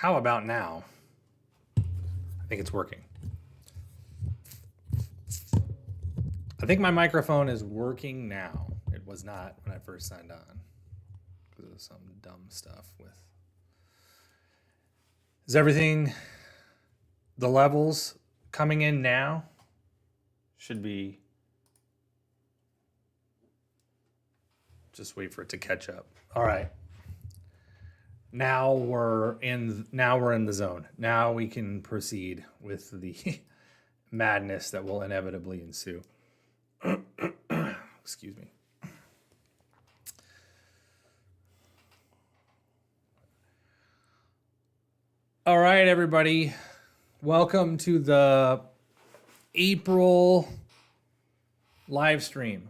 How about now? I think it's working. I think my microphone is working now. It was not when I first signed on because of some dumb stuff with. Is everything, the levels coming in now? Should be. Just wait for it to catch up. All right. Now we're in the zone. Now we can proceed with the madness that will inevitably ensue. Excuse me. All right, everybody. Welcome to the April live stream.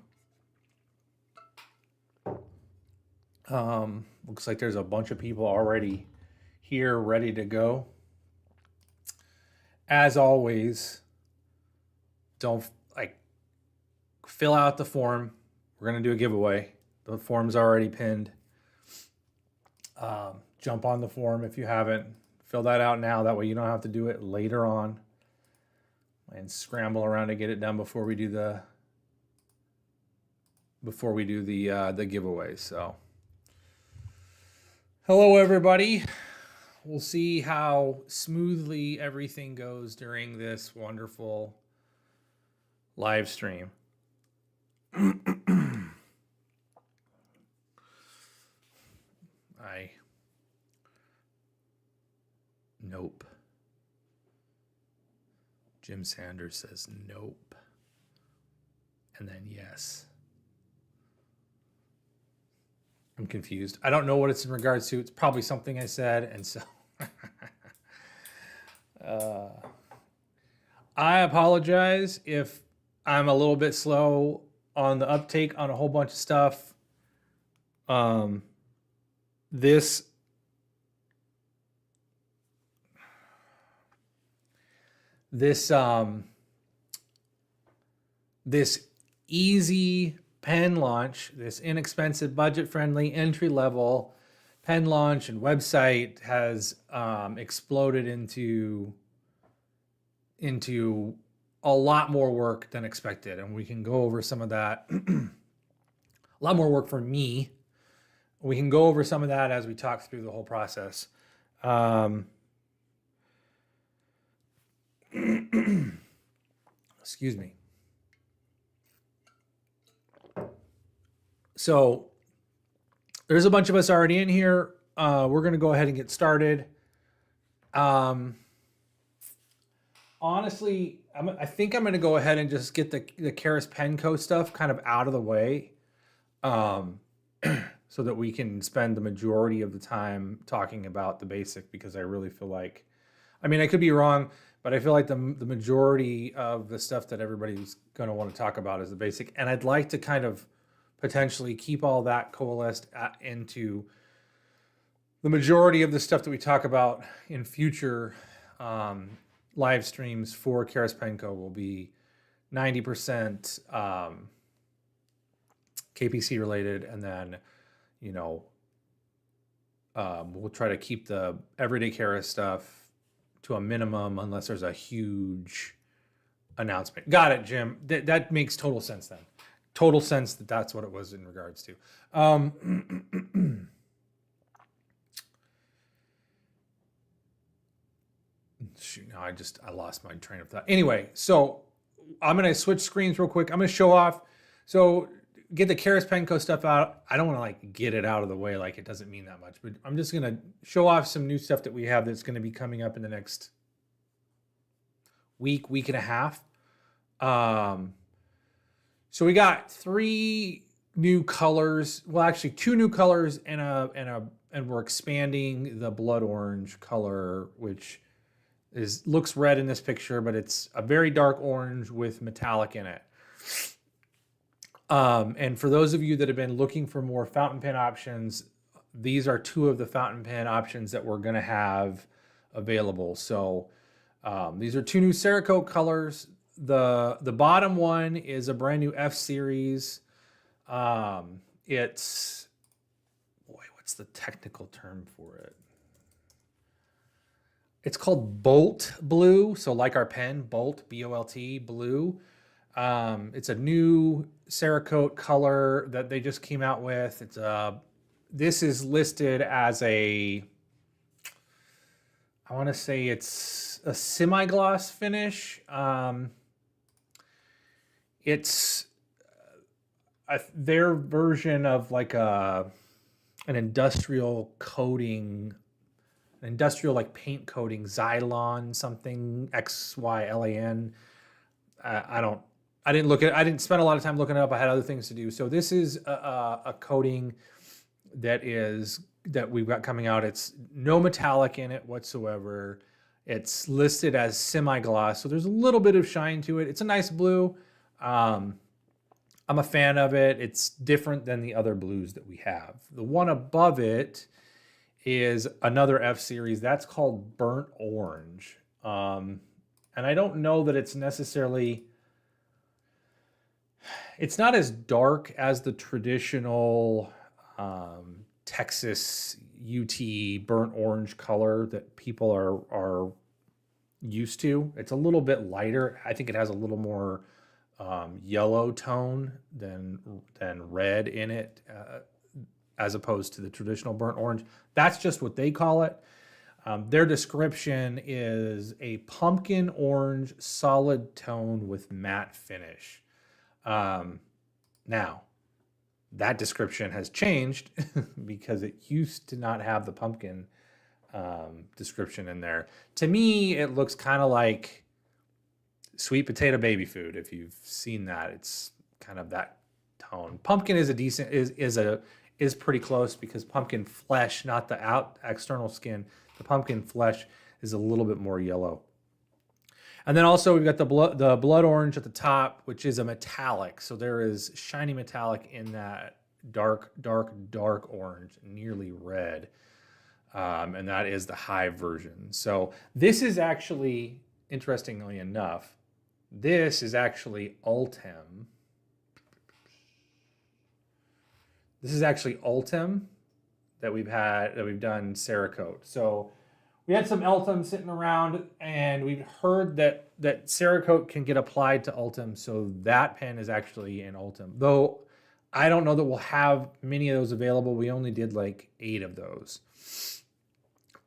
Looks like there's a bunch of people already here ready to go. As always, don't fill out the form. We're going to do a giveaway. The form's already pinned. Jump on the form if you haven't. Fill that out now. That way you don't have to do it later on and scramble around to get it done before we do the giveaway. So, hello everybody. We'll see how smoothly everything goes during this wonderful live stream. Nope. Jim Sanders says nope. And then yes. I'm confused. I don't know what it's in regards to. It's probably something I said, and so I apologize if I'm a little bit slow on the uptake on a whole bunch of stuff. This easy pen launch, this inexpensive, budget-friendly, entry-level pen launch and website has exploded into a lot more work than expected, and we can go over some of that. A lot more work for me. We can go over some of that as we talk through the whole process. Excuse me. So there's a bunch of us already in here. We're going to go ahead and get started. Honestly, I think I'm going to go ahead and just get the Keras Penco stuff kind of out of the way, so that we can spend the majority of the time talking about the basic, because I really feel like, I mean, I could be wrong, but I feel like the majority of the stuff that everybody's going to want to talk about is the basic. And I'd like to kind of potentially keep all that coalesced into the majority of the stuff that we talk about in future live streams for Keras Penco will be 90% KPC related, and then, we'll try to keep the everyday Keras stuff to a minimum unless there's a huge announcement. Got it, Jim. That makes total sense then. Total sense that that's what it was in regards to. Shoot, now I lost my train of thought. Anyway, so I'm going to switch screens real quick. I'm going to show off. So get the Keras Penco stuff out. I don't want to get it out of the way like it doesn't mean that much, but I'm just going to show off some new stuff that we have that's going to be coming up in the next week and a half. So we got 3 new colors. Well, actually 2 new colors and we're expanding the blood orange color, which looks red in this picture, but it's a very dark orange with metallic in it. And for those of you that have been looking for more fountain pen options, these are 2 of the fountain pen options that we're going to have available. So these are 2 new Cerakote colors. The bottom one is a brand new F series. It's, boy, what's the technical term for it? It's called Bolt Blue. So like our pen, Bolt, B-O-L-T, blue. It's a new Cerakote color that they just came out with. This is listed as I want to say it's a semi-gloss finish. It's their version of like an industrial coating, an industrial like paint coating, Xylon something, XYLAN. I didn't look at. I didn't spend a lot of time looking it up. I had other things to do. So this is a coating that we've got coming out. It's no metallic in it whatsoever. It's listed as semi-gloss, so there's a little bit of shine to it. It's a nice blue. I'm a fan of it. It's different than the other blues that we have. The one above it is another F series. That's called Burnt Orange. And I don't know that it's necessarily... It's not as dark as the traditional Texas UT burnt orange color that people are used to. It's a little bit lighter. I think it has a little more yellow tone than red in it, as opposed to the traditional burnt orange. That's just what they call it. Their description is a pumpkin orange solid tone with matte finish. Now, that description has changed because it used to not have the pumpkin description in there. To me, it looks kind of like sweet potato baby food. If you've seen that, it's kind of that tone. Pumpkin is is pretty close because pumpkin flesh, not the external skin, the pumpkin flesh is a little bit more yellow. And then also we've got the blood orange at the top, which is a metallic. So there is shiny metallic in that dark orange, nearly red. And that is the high version. So this is actually, interestingly enough, this is actually Ultem. This is actually Ultem that we've done Cerakote. So we had some Ultem sitting around, and we've heard that Cerakote can get applied to Ultem, so that pen is actually in Ultem. Though I don't know that we'll have many of those available. We only did like 8 of those.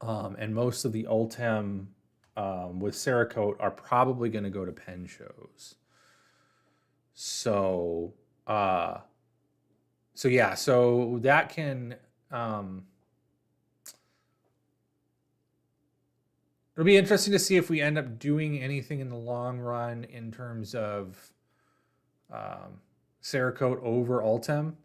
And most of the Ultem with Cerakote are probably going to go to pen shows. So yeah, so that can... It'll be interesting to see if we end up doing anything in the long run in terms of Cerakote over Ultem.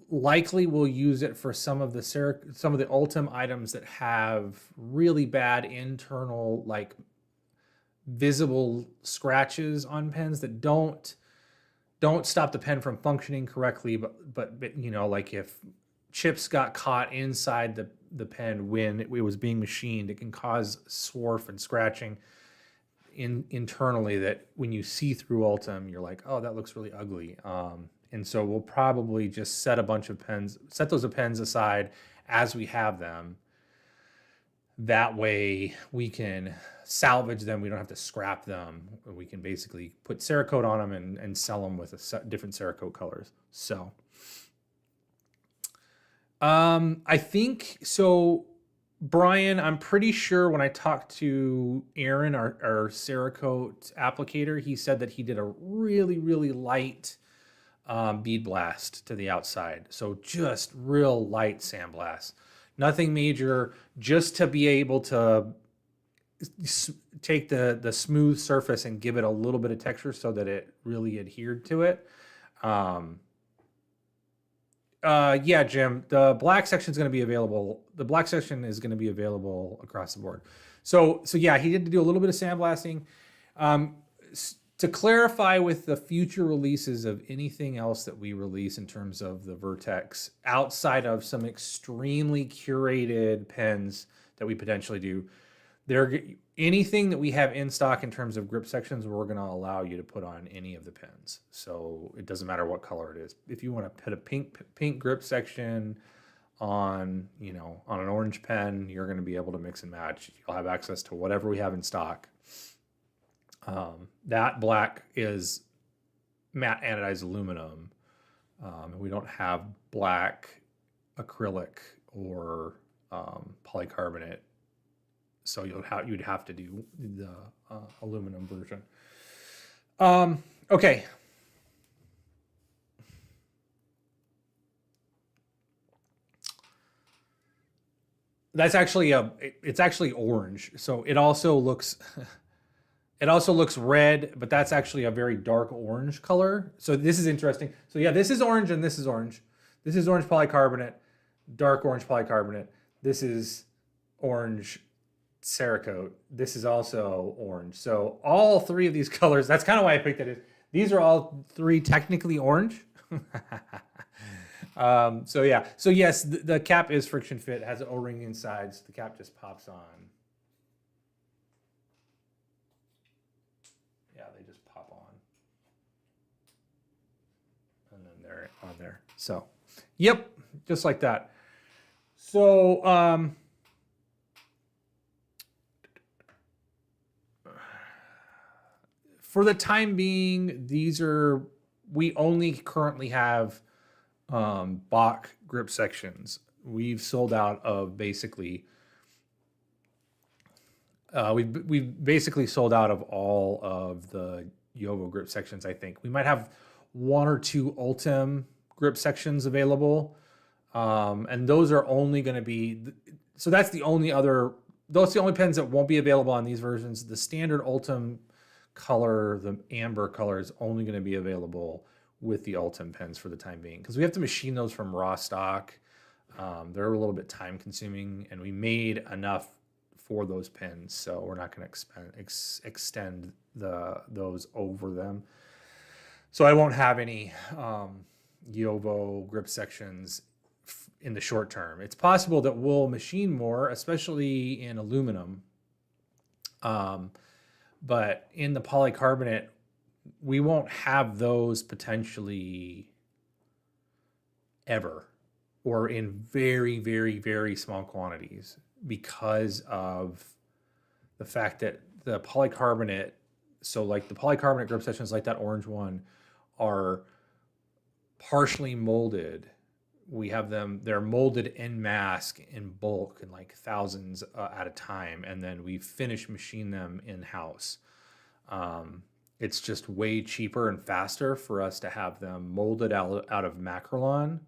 Likely we'll use it for some of the Ultem items that have really bad internal, like visible scratches on pens that don't stop the pen from functioning correctly, but you know, like if chips got caught inside the pen when it was being machined, it can cause swarf and scratching internally that when you see through Ultem, you're like, oh, that looks really ugly. And so we'll probably just set those pens aside as we have them. That way we can salvage them. We don't have to scrap them. We can basically put Cerakote on them and sell them with different Cerakote colors. So I think so. Brian, I'm pretty sure when I talked to Aaron, our Cerakote applicator, he said that he did a really, really light bead blast to the outside. So just real light sandblast. Nothing major, just to be able to take the smooth surface and give it a little bit of texture so that it really adhered to it. Yeah, Jim, the black section is going to be available. The black section is going to be available across the board. So yeah, he did do a little bit of sandblasting. To clarify with the future releases of anything else that we release in terms of the Vertex, outside of some extremely curated pens that we potentially do, anything that we have in stock in terms of grip sections, we're going to allow you to put on any of the pens. So it doesn't matter what color it is. If you want to put a pink grip section on, you know, on an orange pen, you're going to be able to mix and match. You'll have access to whatever we have in stock. That black is matte anodized aluminum. We don't have black acrylic or polycarbonate, so you'd have to do the aluminum version. Okay. That's actually it's actually orange. So it also looks it also looks red, but that's actually a very dark orange color. So this is interesting. So yeah, this is orange and this is orange. This is orange polycarbonate, dark orange polycarbonate. This is orange Cerakote. This is also orange. So all three of these colors, that's kind of why I picked it. These are all three technically orange. So yeah, so yes, the cap is friction fit, has an O-ring inside, so the cap just pops on. Yeah, they just pop on. And then they're on there. So, yep, just like that. So, for the time being, we only currently have Bach grip sections. We've sold out of basically we've basically sold out of all of the Yovo grip sections. I think we might have one or two Ultim grip sections available, and those are only going to be that's the only pens that won't be available on these versions. The standard Ultim color, the amber color, is only going to be available with the Ultim pens for the time being, because we have to machine those from raw stock. They're a little bit time consuming, and we made enough for those pens, so we're not going to extend those over them. So I won't have any Yovo grip sections in the short term. It's possible that we'll machine more, especially in aluminum. But in the polycarbonate, we won't have those potentially ever, or in very, very, very small quantities, because of the fact that the polycarbonate, so like the polycarbonate grip sections like that orange one, are partially molded. We have them, they're molded en masse in bulk in like thousands at a time, and then we finish machine them in-house. It's just way cheaper and faster for us to have them molded out of Macrolon.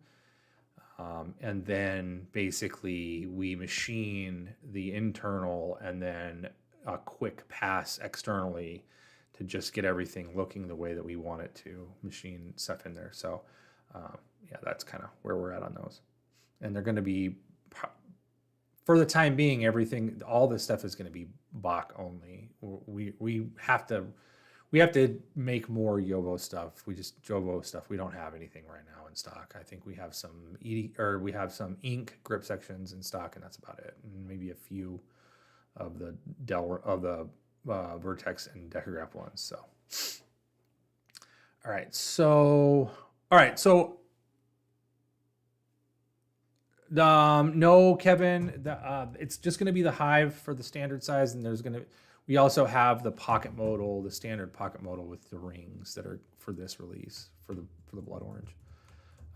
And then basically we machine the internal and then a quick pass externally to just get everything looking the way that we want it to, machine stuff in there. So yeah, that's kind of where we're at on those. And they're going to be, for the time being, all this stuff is going to be Bach only. We have to make more Yovo stuff. Jovo stuff. We don't have anything right now in stock. I think we have some ink grip sections in stock, and that's about it. And maybe a few of the Vertex and Decograph ones. So, all right. So no, Kevin. It's just going to be the Hive for the standard size, and we also have the pocket modal, the standard pocket modal with the rings that are for this release for the blood orange.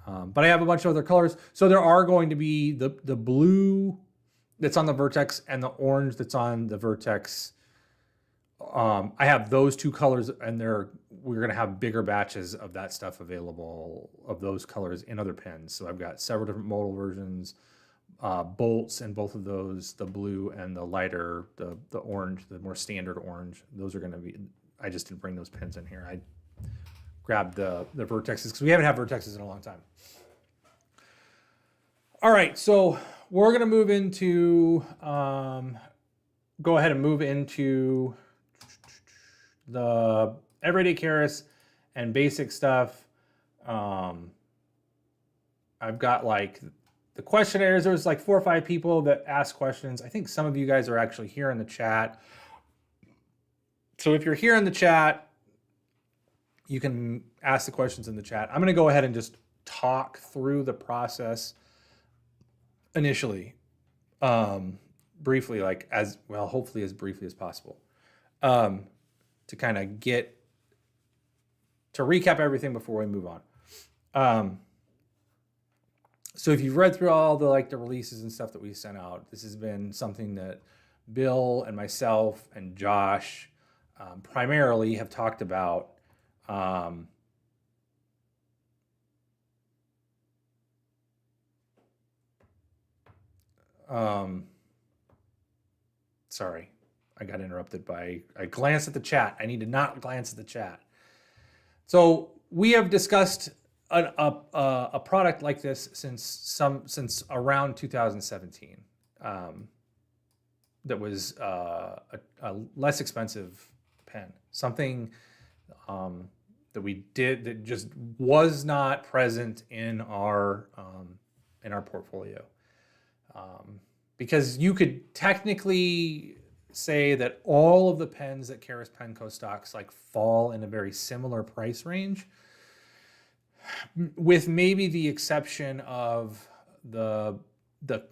But I have a bunch of other colors. So there are going to be the blue that's on the Vertex and the orange that's on the Vertex. I have those two colors, and we're going to have bigger batches of that stuff available, of those colors in other pens. So I've got several different modal versions, bolts in both of those, the blue and the lighter, the orange, the more standard orange. Those are going to be, I just didn't bring those pens in here. I grabbed the Vertexes because we haven't had Vertexes in a long time. All right, so we're going to move into, go ahead and move into the everyday Keras and basic stuff. I've got like the questionnaires. There was like 4 or 5 people that asked questions. I think some of you guys are actually here in the chat. So if you're here in the chat, you can ask the questions in the chat. I'm going to go ahead and just talk through the process initially, briefly, like as well, hopefully as briefly as possible, um, to kind of to recap everything before we move on. Um, so if you've read through all the releases and stuff that we sent out, this has been something that Bill and myself and Josh primarily have talked about. Um, sorry, I got interrupted I glanced at the chat. I need to not glance at the chat. So we have discussed a product like this since around 2017. That was a less expensive pen, something that we did that just was not present in our portfolio. Because you could technically say that all of the pens that Keras Pen Co. stocks like fall in a very similar price range, with maybe the exception of the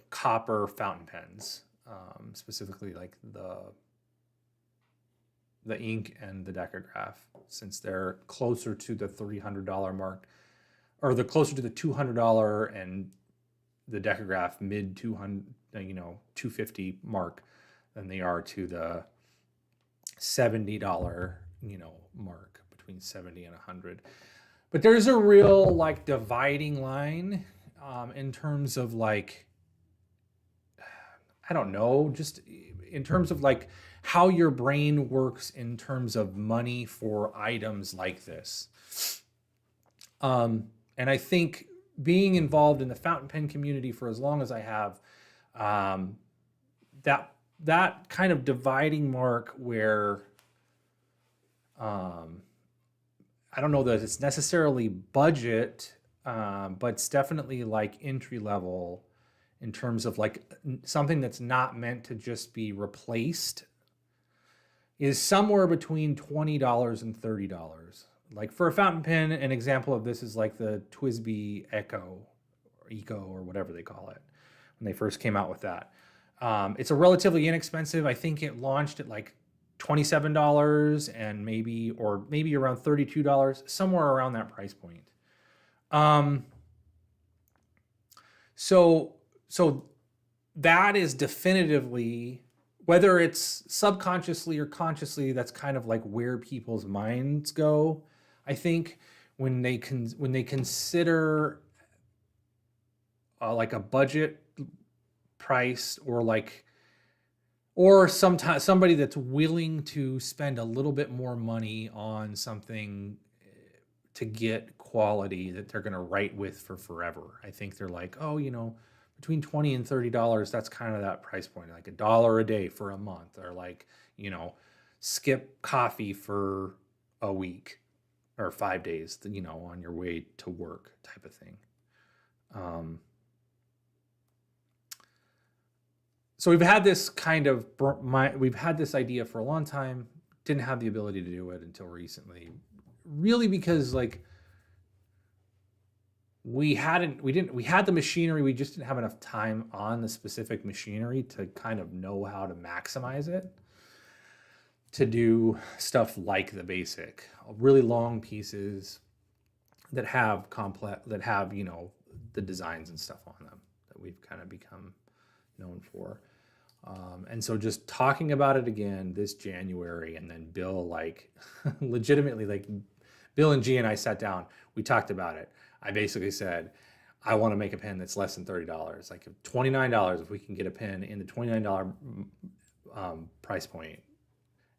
copper fountain pens, specifically like the ink and the decograph, since they're closer to the $300 mark, or the closer to the $200 and the decograph mid 200, $250 mark than they are to the $70, mark, between 70 and 100. But there's a real like dividing line in terms of like, I don't know, just in terms of like how your brain works in terms of money for items like this. And I think being involved in the fountain pen community for as long as I have, that kind of dividing mark where I don't know that it's necessarily budget, but it's definitely like entry level in terms of like something that's not meant to just be replaced, is somewhere between $20 and $30. Like for a fountain pen, an example of this is like the TWSBI Eco or whatever they call it when they first came out with that. It's a relatively inexpensive. I think it launched at like $27 and maybe around $32, somewhere around that price point. So that is definitively, whether it's subconsciously or consciously, that's kind of like where people's minds go. I think when they consider like a budget price, or sometimes somebody that's willing to spend a little bit more money on something to get quality that they're going to write with for forever. I think they're like, oh, between $20 and $30, that's kind of that price point, like $1 a day for a month, or like, skip coffee for a week or 5 days, on your way to work type of thing. So we've had this we've had this idea for a long time, didn't have the ability to do it until recently, really because like we had the machinery, we just didn't have enough time on the specific machinery to kind of know how to maximize it, to do stuff like the basic, really long pieces that have the designs and stuff on them that we've kind of become known for. And so just talking about it again this January, and then Bill, like legitimately, like Bill and G and I sat down, we talked about it. I basically said, I want to make a pen that's less than $30, like $29, if we can get a pen in the $29 price point.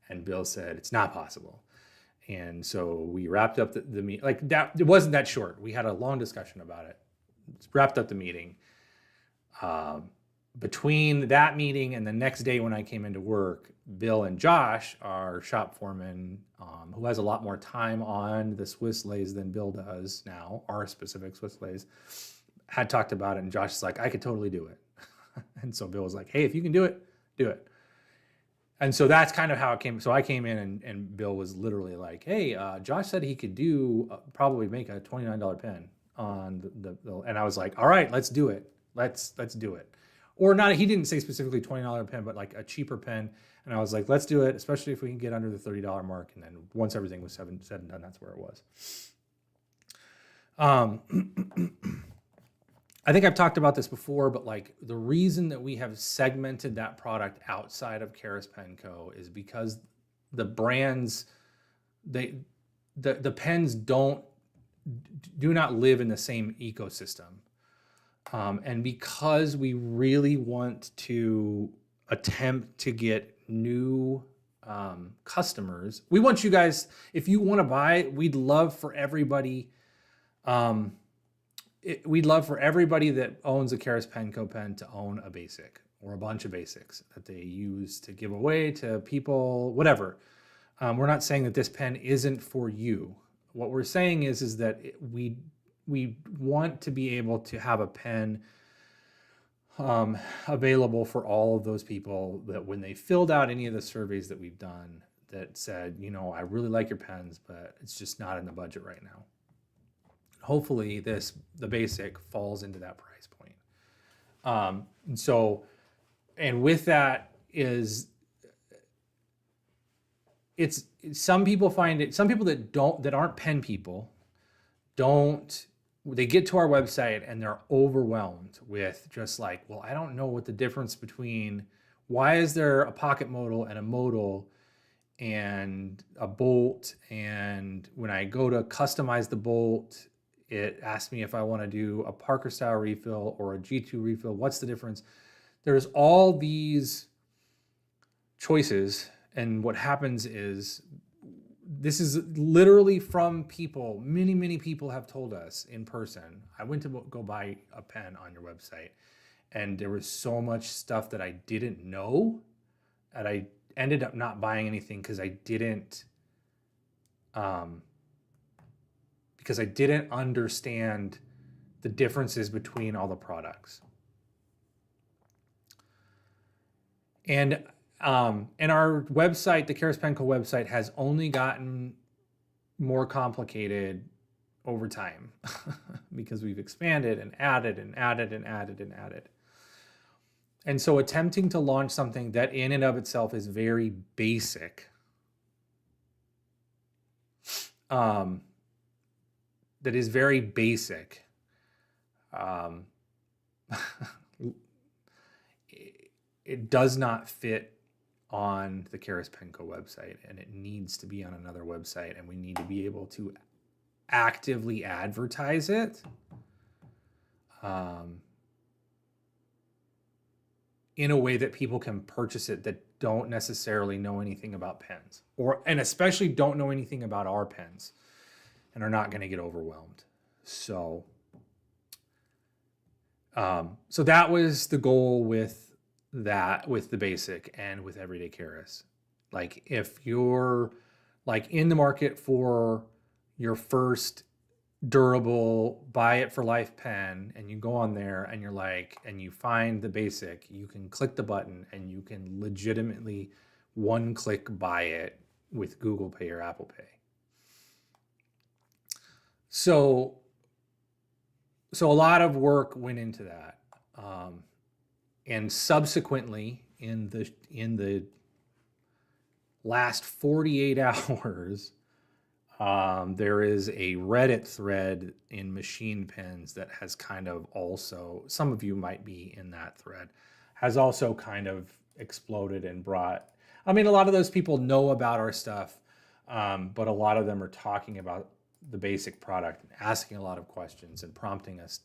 And Bill said, it's not possible. And so we wrapped up the meeting. Like that, it wasn't that short. We had a long discussion about it. Wrapped up the meeting. Between that meeting and the next day when I came into work, Bill and Josh, our shop foreman, who has a lot more time on the Swiss lathes than Bill does now, our specific Swiss lathes, had talked about it. And Josh is like, I could totally do it. And so Bill was like, hey, if you can do it, do it. And so that's kind of how it came. So I came in and Bill was literally like, hey, Josh said he could probably make a $29 pen on the and I was like, all right, let's do it. Let's do it. Or not, he didn't say specifically $20 pen, but like a cheaper pen. And I was like, let's do it, especially if we can get under the $30 mark. And then once everything was said and done, that's where it was. I think I've talked about this before, but like the reason that we have segmented that product outside of Karas Pen Co. is because the brands, the pens do not live in the same ecosystem. And because we really want to attempt to get new customers, we want you guys, if you want to buy, we'd love for everybody that owns a Karas Pen Co. pen to own a basic or a bunch of basics that they use to give away to people, whatever. We're not saying that this pen isn't for you. What we're saying is that we want to be able to have a pen available for all of those people that when they filled out any of the surveys that we've done that said, I really like your pens, but it's just not in the budget right now. Hopefully the basic falls into that price point. And with that is, some people that aren't pen people they get to our website and they're overwhelmed with just like, well, I don't know what the difference between, why is there a pocket modal and a modal and a bolt, and when I go to customize the bolt, it asks me if I want to do a Parker style refill or a G2 refill. What's the difference? There's all these choices, and what happens is, this is literally from people, many people have told us in person. I went to go buy a pen on your website, and there was so much stuff that I didn't know, and I ended up not buying anything because I didn't understand the differences between all the products. And our website, the Karas Pen Co. website, has only gotten more complicated over time because we've expanded and added and added and added and added. And so attempting to launch something that in and of itself is very basic, it does not fit on the Karas Pen Co. website, and it needs to be on another website, and we need to be able to actively advertise it in a way that people can purchase it that don't necessarily know anything about pens, and especially don't know anything about our pens and are not going to get overwhelmed. So that was the goal with the basic and with Everyday Karas. Like, if you're like in the market for your first durable buy it for life pen, and you go on there and you're like, and you find the basic, you can click the button and you can legitimately one click buy it with Google Pay or Apple Pay. So a lot of work went into that. And subsequently, in the last 48 hours, there is a Reddit thread in machine pens that has kind of also, some of you might be in that thread, has also kind of exploded and brought, a lot of those people know about our stuff, but a lot of them are talking about the basic product and asking a lot of questions and prompting us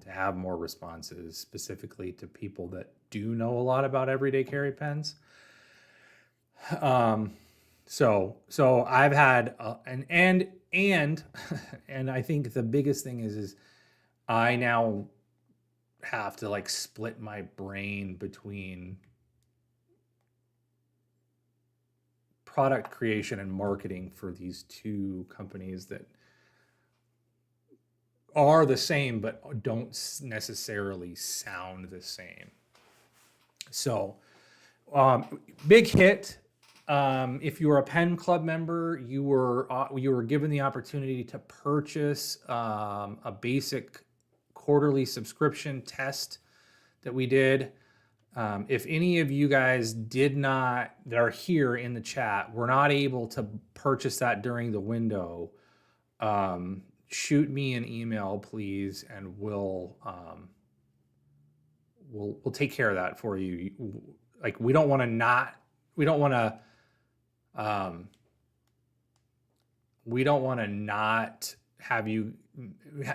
to have more responses specifically to people that do know a lot about everyday carry pens. So I've had and I think the biggest thing is I now have to like split my brain between product creation and marketing for these two companies that are the same but don't necessarily sound the same. So big hit. If you were a Pen Club member, you were given the opportunity to purchase a basic quarterly subscription test that we did. If any of you guys that are here in the chat, were not able to purchase that during the window, shoot me an email, please, and we'll take care of that for you. Like, we don't want to not have you.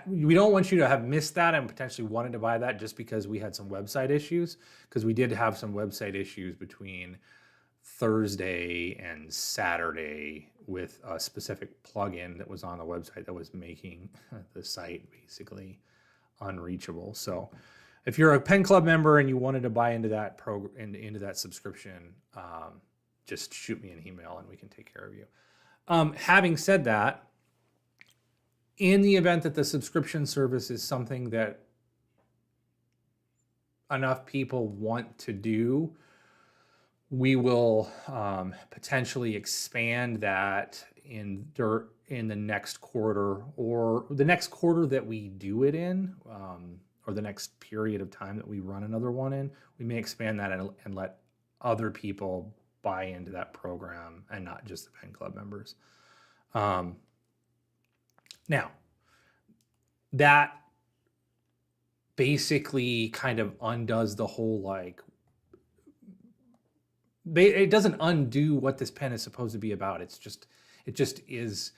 We don't want you to have missed that and potentially wanted to buy that just because we had some website issues, because we did have some website issues between Thursday and Saturday with a specific plugin that was on the website that was making the site basically unreachable. So if you're a Pen Club member and you wanted to buy into that into that subscription, just shoot me an email and we can take care of you. Having said that, in the event that the subscription service is something that enough people want to do, we will potentially expand that in the next quarter, or the next quarter that we do it in, or the next period of time that we run another one in. We may expand that and let other people buy into that program and not just the Pen Club members. Now, that basically kind of undoes the whole, like, it doesn't undo what this pen is supposed to be about. It just is,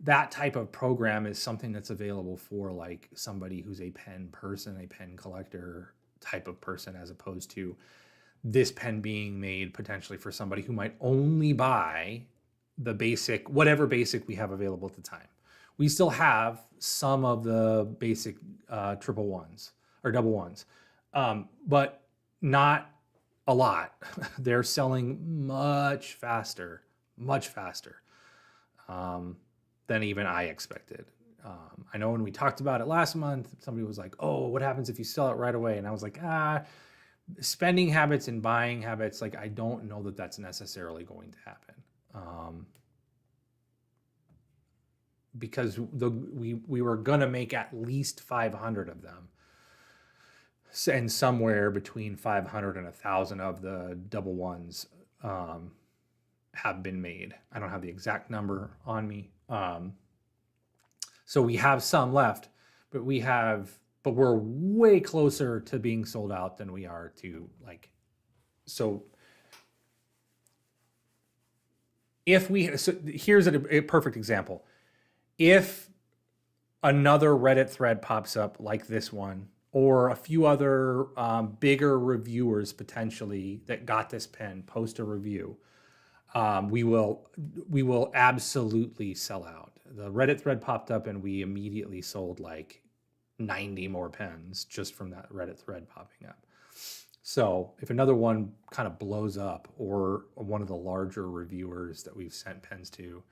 that type of program is something that's available for like somebody who's a pen person, a pen collector type of person, as opposed to this pen being made potentially for somebody who might only buy the basic, whatever basic we have available at the time. We still have some of the basic triple ones or double ones, but not a lot. They're selling much faster than even I expected. I know when we talked about it last month, somebody was like, "Oh, what happens if you sell it right away?" And I was like, spending habits and buying habits, like, I don't know that that's necessarily going to happen. Because we were gonna make at least 500 of them, and somewhere between 500 and 1,000 of the double ones have been made. I don't have the exact number on me, so we have some left, but we're way closer to being sold out than we are to, like, so. So here's a perfect example. If another Reddit thread pops up like this one, or a few other bigger reviewers potentially that got this pen post a review, we will absolutely sell out. The Reddit thread popped up and we immediately sold like 90 more pens just from that Reddit thread popping up. So if another one kind of blows up, or one of the larger reviewers that we've sent pens to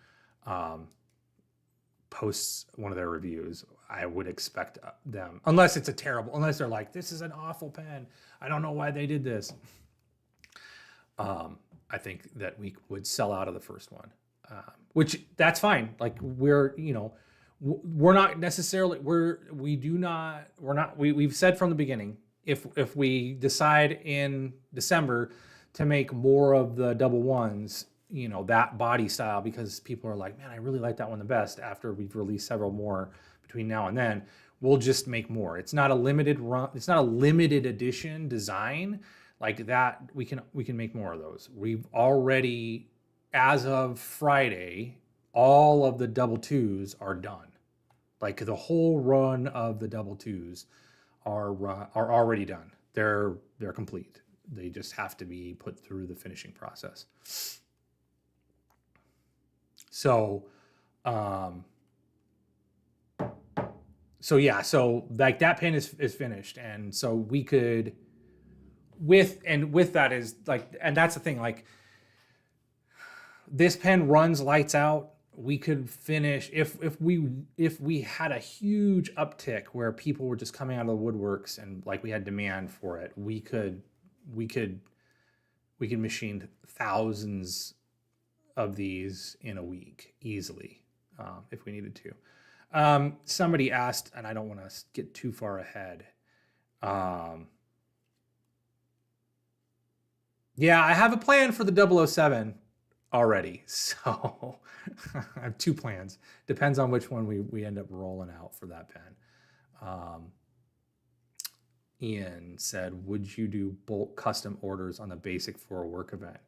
posts one of their reviews, I would expect them, unless they're like, "This is an awful pen, I don't know why they did this." I think that we would sell out of the first one, which that's fine. Like, we're not necessarily, we've said from the beginning, if we decide in December to make more of the double ones, that body style, because people are like, "Man, I really like that one the best," after we've released several more between now and then, we'll just make more. It's not a limited run. It's not a limited edition design like that. We can make more of those. We've already, as of Friday, all of the double twos are done. Like, the whole run of the double twos are already done. They're complete. They just have to be put through the finishing process. So, like, that pen is finished, and so we could, with that is like, and that's the thing, like, this pen runs lights out. We could finish if we had a huge uptick where people were just coming out of the woodworks and like we had demand for it. We could machine thousands of these in a week easily, if we needed to. Somebody asked, and I don't want to get too far ahead. Yeah, I have a plan for the 007 already. So I have 2 plans. Depends on which one we end up rolling out for that pen. Ian said, would you do bulk custom orders on the basic for a work event?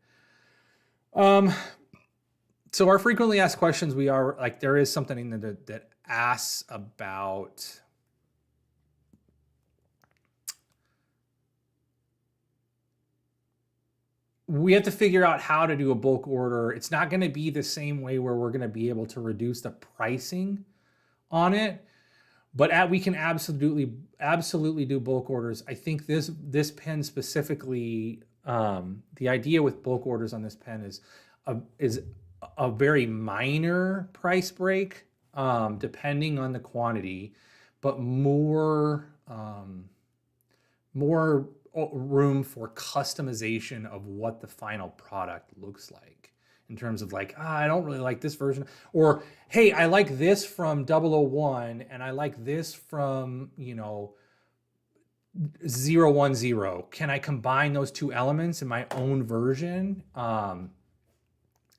So our frequently asked questions, we are like, there is something that asks about we have to figure out how to do a bulk order. It's not going to be the same way where we're going to be able to reduce the pricing on it, but we can absolutely do bulk orders. I think this pen specifically, the idea with bulk orders on this pen is a very minor price break, depending on the quantity, but more room for customization of what the final product looks like, in terms of like, I don't really like this version, or hey, I like this from 001 and I like this from 010. Can I combine those 2 elements in my own version?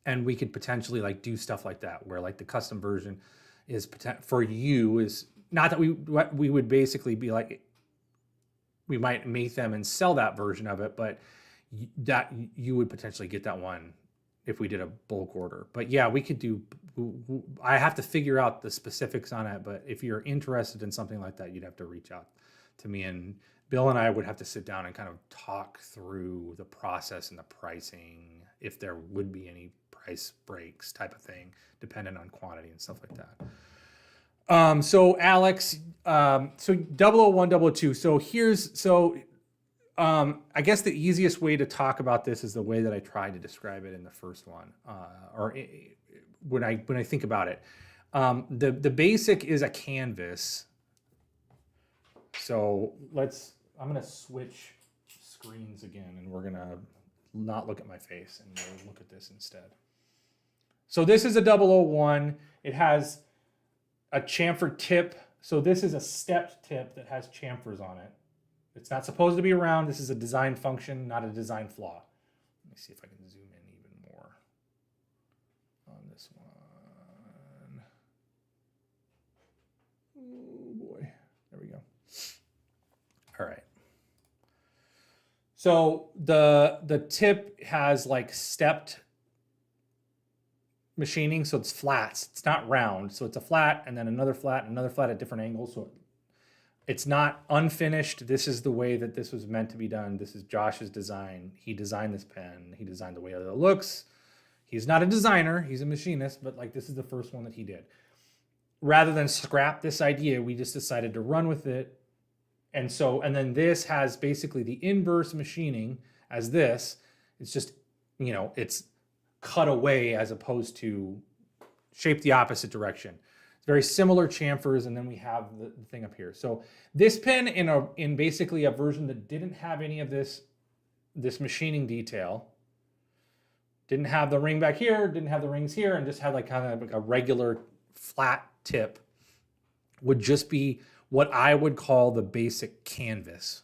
And we could potentially like do stuff like that, where like the custom version is for you is not that we would basically be like, we might make them and sell that version of it, but that you would potentially get that one if we did a bulk order. But yeah, we could do, I have to figure out the specifics on it, but if you're interested in something like that, you'd have to reach out to me, and Bill and I would have to sit down and kind of talk through the process and the pricing, if there would be any price breaks type of thing, dependent on quantity and stuff like that. So Alex, so 001, 002. So I guess the easiest way to talk about this is the way that I tried to describe it in the first one, when I think about it. The basic is a canvas. So I'm going to switch screens again, and we're going to not look at my face, and we'll look at this instead. So this is a 001. It has a chamfered tip. So this is a stepped tip that has chamfers on it. It's not supposed to be round. This is a design function, not a design flaw. Let me see if I can zoom in even more on this one. Oh boy, there we go. All right. So the tip has like stepped machining, so it's flats. It's not round. So it's a flat and then another flat and another flat at different angles. So it's not unfinished. This is the way that this was meant to be done. This is Josh's design. He designed this pen. He designed the way that it looks. He's not a designer. He's a machinist, but like this is the first one that he did. Rather than scrap this idea, we just decided to run with it. And then this has basically the inverse machining as this. It's just, it's cut away as opposed to shaped the opposite direction. It's very similar chamfers, and then we have the thing up here. So this pen in basically a version that didn't have any of this machining detail, didn't have the ring back here, didn't have the rings here, and just had like kind of like a regular flat tip, would just be what I would call the basic canvas.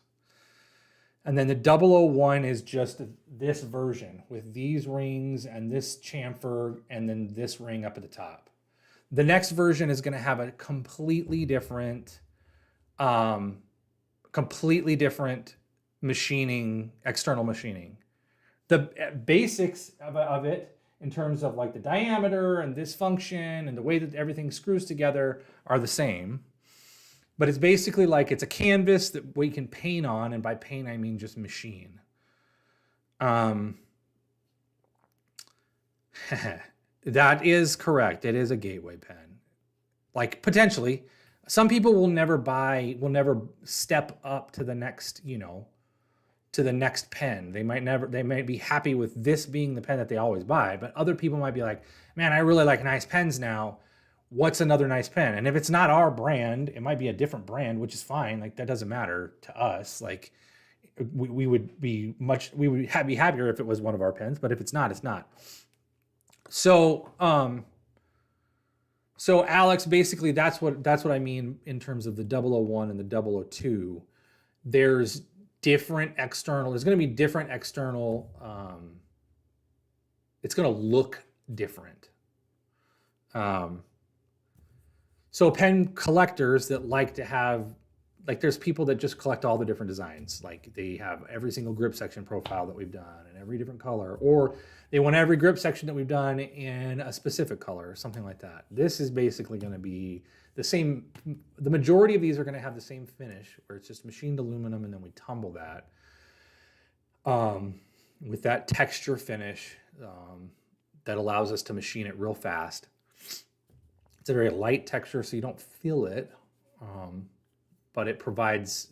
And then the 001 is just this version with these rings and this chamfer and then this ring up at the top. The next version is going to have a completely different machining, external machining. The basics of it in terms of like the diameter and this function and the way that everything screws together are the same. But it's basically like it's a canvas that we can paint on, and by paint I mean just machine. That is correct. It is a gateway pen. Like potentially, some people will never step up to the next, to the next pen. They might be happy with this being the pen that they always buy, but other people might be like, man, I really like nice pens now. What's another nice pen? And if it's not our brand, it might be a different brand, which is fine. Like that doesn't matter to us. Like we would be happier if it was one of our pens, but if it's not, it's not. So So Alex, basically that's what I mean in terms of the 001 and the 002. There's different external. There's going to be different external. It's going to look different. So pen collectors that like to have, like, there's people that just collect all the different designs. Like they have every single grip section profile that we've done in every different color, or they want every grip section that we've done in a specific color or something like that. This is basically going to be the same. The majority of these are going to have the same finish, where it's just machined aluminum and then we tumble that with that texture finish that allows us to machine it real fast. It's a very light texture, so you don't feel it, but it provides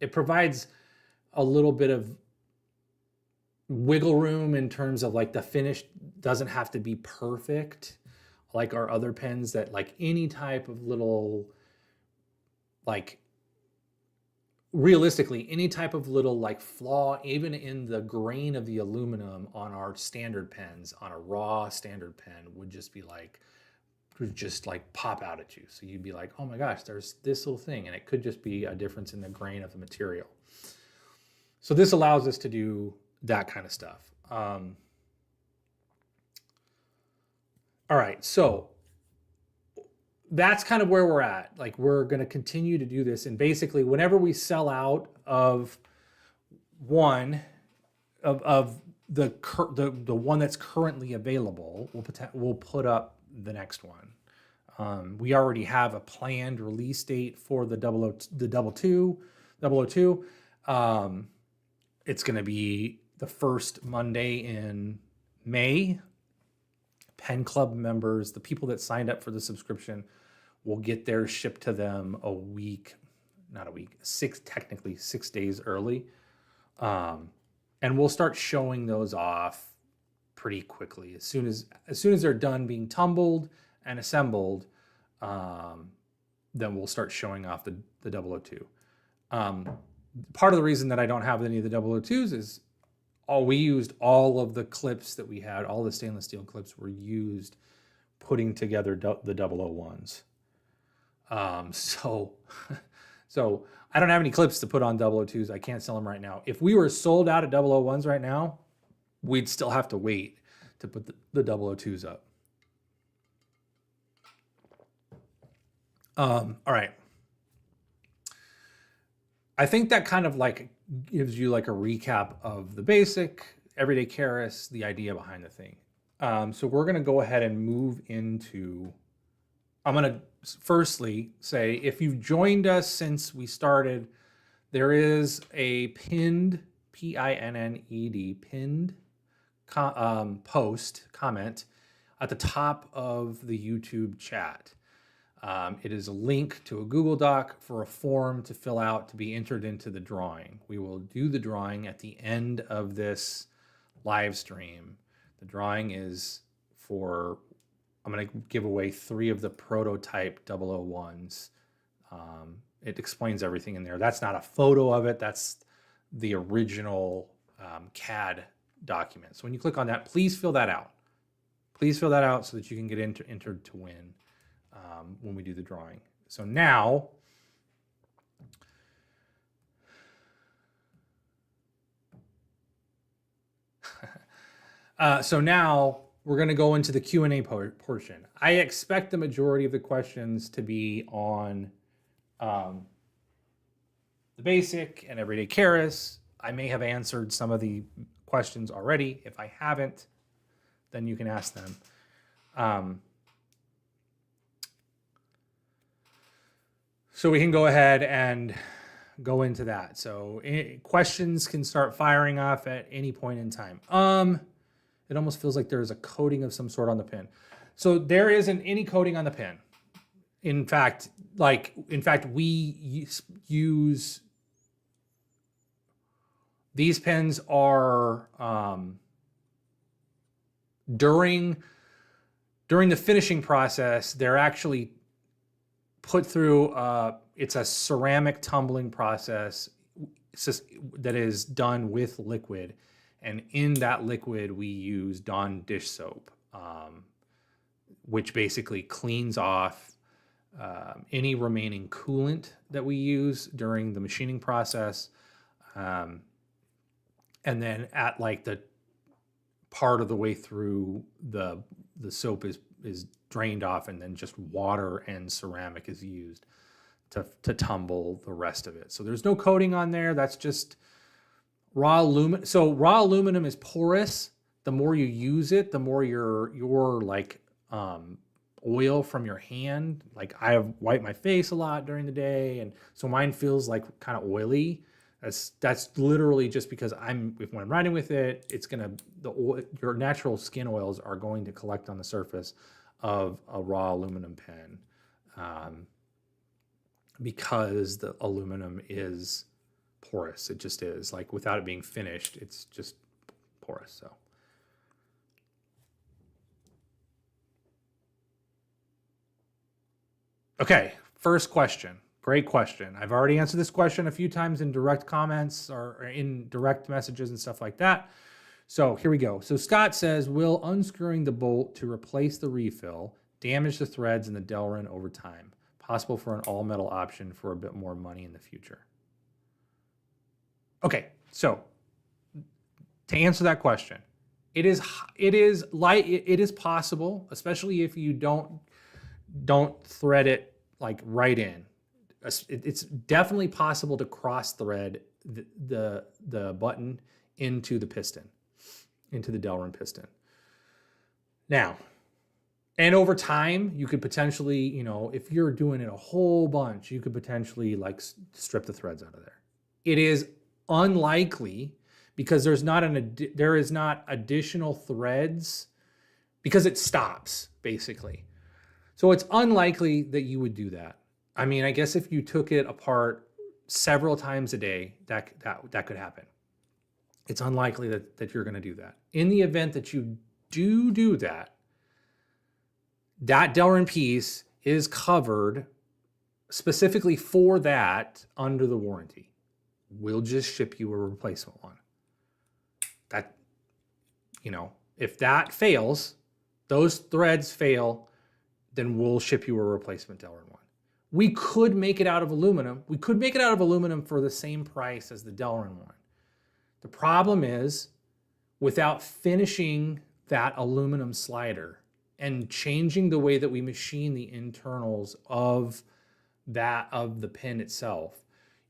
a little bit of wiggle room in terms of, like, the finish doesn't have to be perfect like our other pens, that, like, any type of little, like, realistically, any type of little, like, flaw, even in the grain of the aluminum on our standard pens, on a raw standard pen, would just be like, would just like pop out at you. So you'd be like, oh my gosh, there's this little thing. And it could just be a difference in the grain of the material. So this allows us to do that kind of stuff. All right, so that's kind of where we're at. Like, we're going to continue to do this. And basically, whenever we sell out of one of the one that's currently available, we'll put up the next one. We already have a planned release date for the 002. It's going to be the first Monday in May. Pen Club members, the people that signed up for the subscription, will get theirs shipped to them technically 6 days early. And we'll start showing those off pretty quickly. As soon as they're done being tumbled and assembled, then we'll start showing off the 002. Part of the reason that I don't have any of the 002s is we used all of the clips that we had, all the stainless steel clips were used putting together the 001s. So I don't have any clips to put on 002s. I can't sell them right now. If we were sold out of 001s right now, we'd still have to wait to put the 002s up. All right. I think that kind of like gives you like a recap of the basic, everyday Keras, the idea behind the thing. So we're going to go ahead and move into, I'm going to firstly say, if you've joined us since we started, there is a pinned, P-I-N-N-E-D, pinned comment at the top of the YouTube chat. It is a link to a Google Doc for a form to fill out to be entered into the drawing. We will do the drawing at the end of this live stream. The drawing is for, I'm going to give away 3 of the prototype 001s. It explains everything in there. That's not a photo of it. That's the original CAD document. So when you click on that, please fill that out. Please fill that out so that you can get entered to win when we do the drawing. So now, we're going to go into the Q&A portion. I expect the majority of the questions to be on the basic and everyday Keras. I may have answered some of the questions already. If I haven't, then you can ask them. So we can go ahead and go into that. So questions can start firing off at any point in time. It almost feels like there's a coating of some sort on the pen. So there isn't any coating on the pen. In fact, we use, these pens are, during the finishing process, they're actually put through, it's a ceramic tumbling process that is done with liquid. And in that liquid, we use Dawn dish soap. which basically cleans off any remaining coolant that we use during the machining process. And then at like the part of the way through, the soap is drained off, and then just water and ceramic is used to tumble the rest of it. So there's no coating on there. That's just raw aluminum. So raw aluminum is porous. The more you use it, the more your like oil from your hand. Like I have wiped my face a lot during the day, and so mine feels like kind of oily. That's literally just because when I'm riding with it, it's gonna your natural skin oils are going to collect on the surface of a raw aluminum pen, because the aluminum is porous. It just is, like, without it being finished, it's just porous. So okay, first question. Great question. I've already answered this question a few times in direct comments or in direct messages and stuff like that. So here we go. So Scott says, will unscrewing the bolt to replace the refill damage the threads in the Delrin over time? Possible for an all-metal option for a bit more money in the future. Okay, so to answer that question, it is possible, especially if you don't thread it like right in. It's definitely possible to cross thread the button into the piston, into the Delrin piston. Now, and over time, you could potentially, you know, if you're doing it a whole bunch, you could potentially like strip the threads out of there. It is unlikely because there is not additional threads because it stops basically. So it's unlikely that you would do that. I mean, I guess if you took it apart several times a day, that could happen. It's unlikely that you're going to do that. In the event that you do that, that Delrin piece is covered specifically for that under the warranty. We'll just ship you a replacement one. That, you know, if that fails, those threads fail, then we'll ship you a replacement Delrin one. We could make it out of aluminum. We could make it out of aluminum for the same price as the Delrin one. The problem is, without finishing that aluminum slider and changing the way that we machine the internals of the pin itself,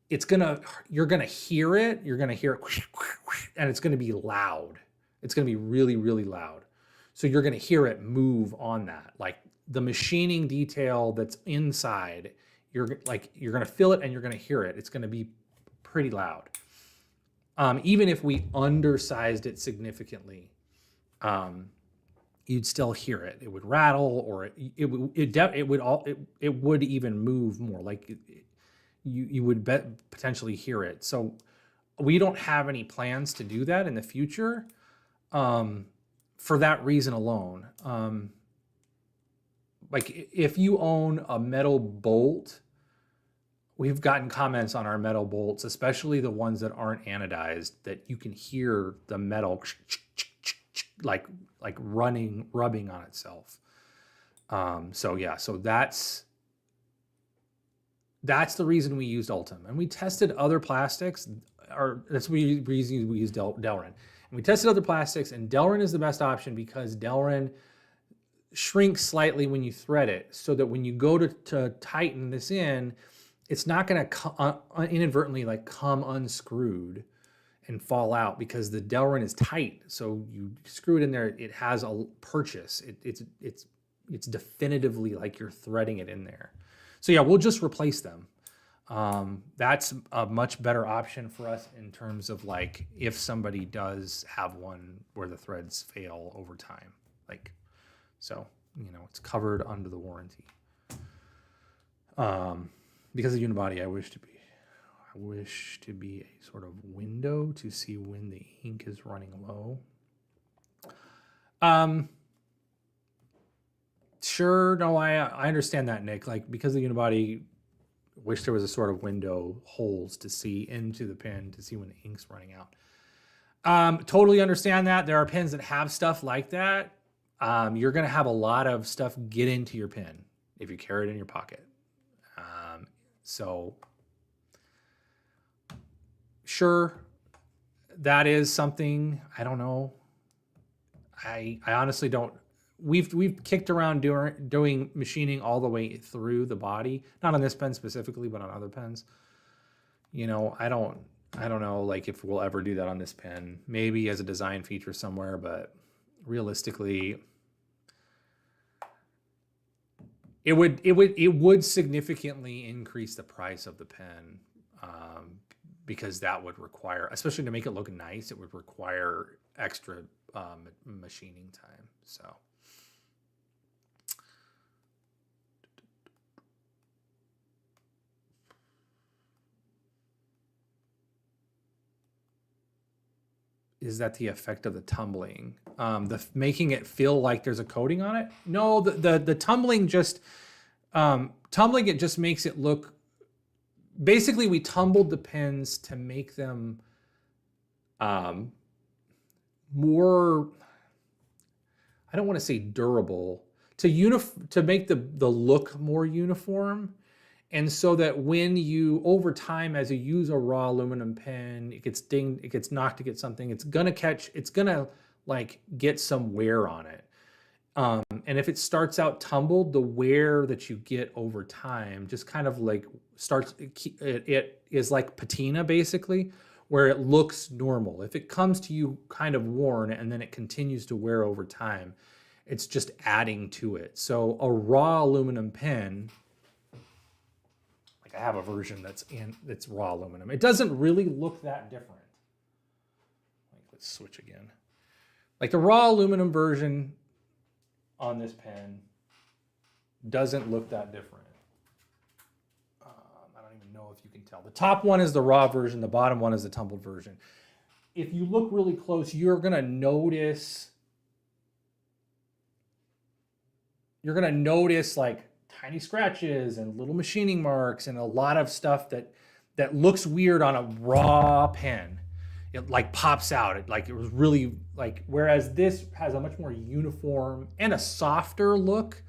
you're gonna hear it, and it's gonna be loud. It's gonna be really, really loud. So you're gonna hear it move on that. Like the machining detail that's inside, you're gonna feel it and you're gonna hear it. It's gonna be pretty loud. Even if we undersized it significantly, you'd still hear it. It would rattle, or it would even move more. Like you would potentially hear it. So we don't have any plans to do that in the future, for that reason alone. Like if you own a metal bolt, we've gotten comments on our metal bolts, especially the ones that aren't anodized, that you can hear the metal like rubbing on itself. So yeah, so that's the reason we used Ultim. And we tested other plastics, or that's the reason we used Delrin. And we tested other plastics, and Delrin is the best option because Delrin shrinks slightly when you thread it, so that when you go to tighten this in, it's not going to inadvertently like come unscrewed and fall out, because the Delrin is tight. So you screw it in there, it has a purchase. It's definitively like you're threading it in there. So yeah, we'll just replace them. That's a much better option for us in terms of like if somebody does have one where the threads fail over time. Like, so, you know, it's covered under the warranty. Because of unibody, I wish to be a sort of window to see when the ink is running low. Sure, no, I understand that, Nick. Like, because of unibody, wish there was a sort of window, holes to see into the pen to see when the ink's running out. Totally understand that. There are pens that have stuff like that. you're going to have a lot of stuff get into your pen if you carry it in your pocket. So sure, that is something, I don't know. I honestly don't. We've kicked around doing machining all the way through the body, not on this pen specifically, but on other pens. You know, I don't know like if we'll ever do that on this pen. Maybe as a design feature somewhere, but realistically, it would significantly increase the price of the pen, because that would require, especially to make it look nice, it would require extra machining time. So is that the effect of the tumbling? The making it feel like there's a coating on it? No, the tumbling just tumbling it just makes it look. Basically, we tumbled the pens to make them more. I don't want to say durable, to make the look more uniform. And so that when you, over time, as you use a raw aluminum pen, it gets dinged, it gets knocked against something, it's gonna like get some wear on it. And if it starts out tumbled, the wear that you get over time just kind of like starts, it is like patina basically, where it looks normal. If it comes to you kind of worn and then it continues to wear over time, it's just adding to it. So a raw aluminum pen, like I have a version that's raw aluminum. It doesn't really look that different. Like, let's switch again. Like the raw aluminum version on this pen doesn't look that different. I don't even know if you can tell. The top one is the raw version. The bottom one is the tumbled version. If you look really close, you're gonna notice like tiny scratches and little machining marks and a lot of stuff that looks weird on a raw pen. It like pops out. It was really like, whereas this has a much more uniform and a softer look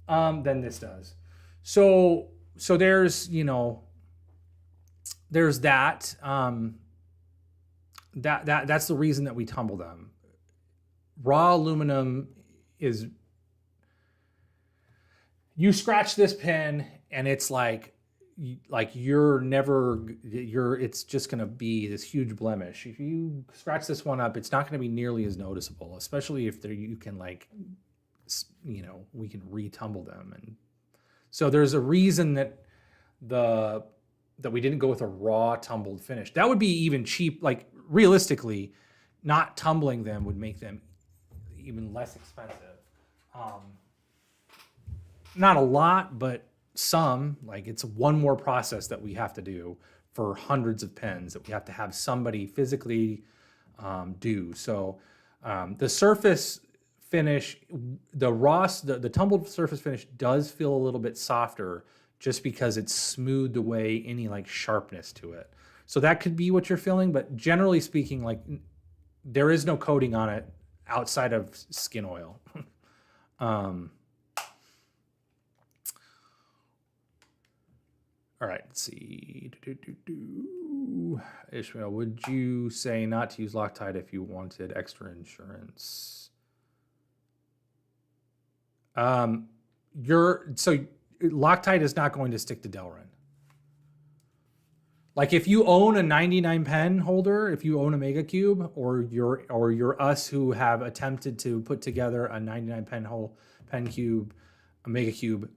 than this does. So there's, there's that. That's the reason that we tumble them. Raw aluminum is, you scratch this pen and it's like it's just going to be this huge blemish. If you scratch this one up, it's not going to be nearly as noticeable, especially if you can like, we can retumble them. And so there's a reason that we didn't go with a raw tumbled finish. That would be even cheap. Like realistically, not tumbling them would make them even less expensive. Not a lot, but some. Like it's one more process that we have to do for hundreds of pens that we have to have somebody physically do. So the surface finish, the tumbled surface finish does feel a little bit softer just because it's smoothed away any like sharpness to it. So that could be what you're feeling, but generally speaking, like there is no coating on it outside of skin oil. All right, let's see. Ishmael, would you say not to use Loctite if you wanted extra insurance? So Loctite is not going to stick to Delrin. Like if you own a 99 pen holder, if you own a Mega Cube, or you're us who have attempted to put together a 99 pen cube, a Mega Cube,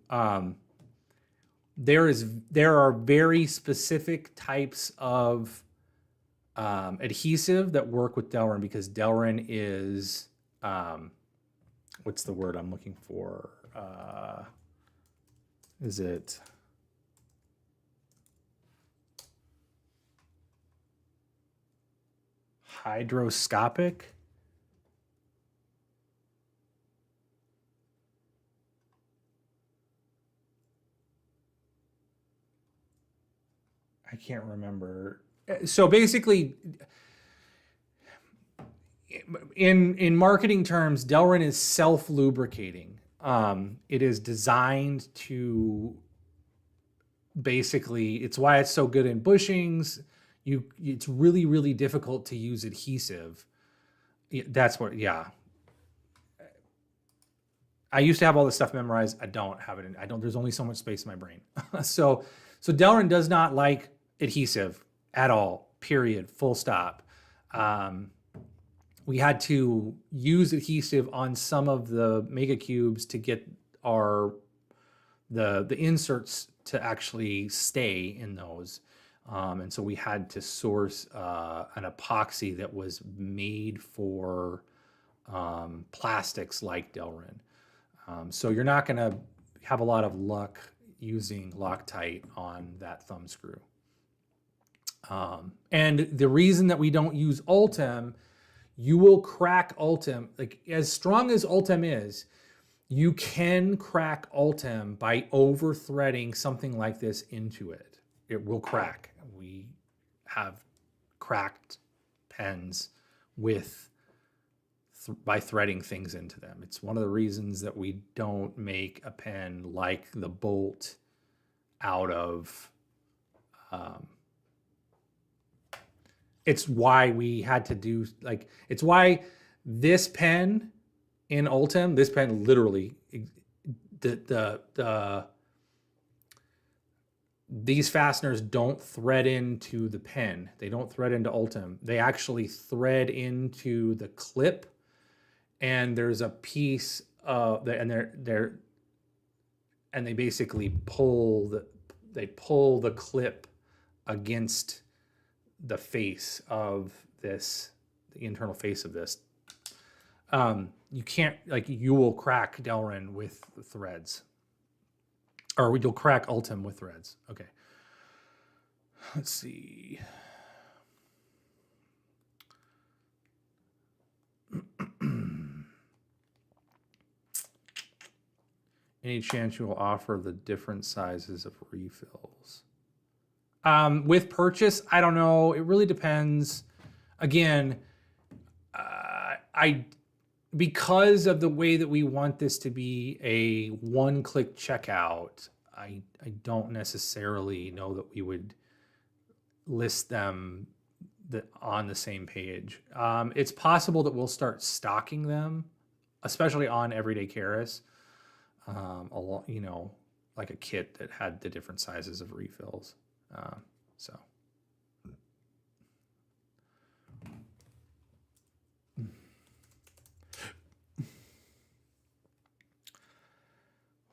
there are very specific types of adhesive that work with Delrin, because Delrin is what's the word I'm looking for? Is it hydroscopic? I can't remember. So basically, in marketing terms, Delrin is self-lubricating. It is designed to basically, it's why it's so good in bushings. It's really, really difficult to use adhesive. That's what, yeah. I used to have all this stuff memorized. I don't have it. There's only so much space in my brain. So Delrin does not like adhesive at all, period, full stop. We had to use adhesive on some of the mega cubes to get the inserts to actually stay in those. And so we had to source an epoxy that was made for plastics like Delrin. So you're not going to have a lot of luck using Loctite on that thumb screw. And the reason that we don't use Ultem, you will crack Ultem. Like, as strong as Ultem is, you can crack Ultem by over threading something like this into it. It will crack. We have cracked pens by threading things into them. It's one of the reasons that we don't make a pen like the Bolt out of, it's why we had to do, like, it's why this pen in Ultem, this pen literally, these fasteners don't thread into the pen. They don't thread into Ultem. They actually thread into the clip, and there's a piece of and they basically pull the clip against the face of this, the internal face of this. You can't, like, you will crack Delrin with threads, or you'll crack Ultem with threads. Okay. Let's see. Any chance you will offer the different sizes of refills? With purchase, I don't know. It really depends. Again, because of the way that we want this to be a one-click checkout, I don't necessarily know that we would list them on the same page. It's possible that we'll start stocking them, especially on Everyday Keras. Like a kit that had the different sizes of refills. So.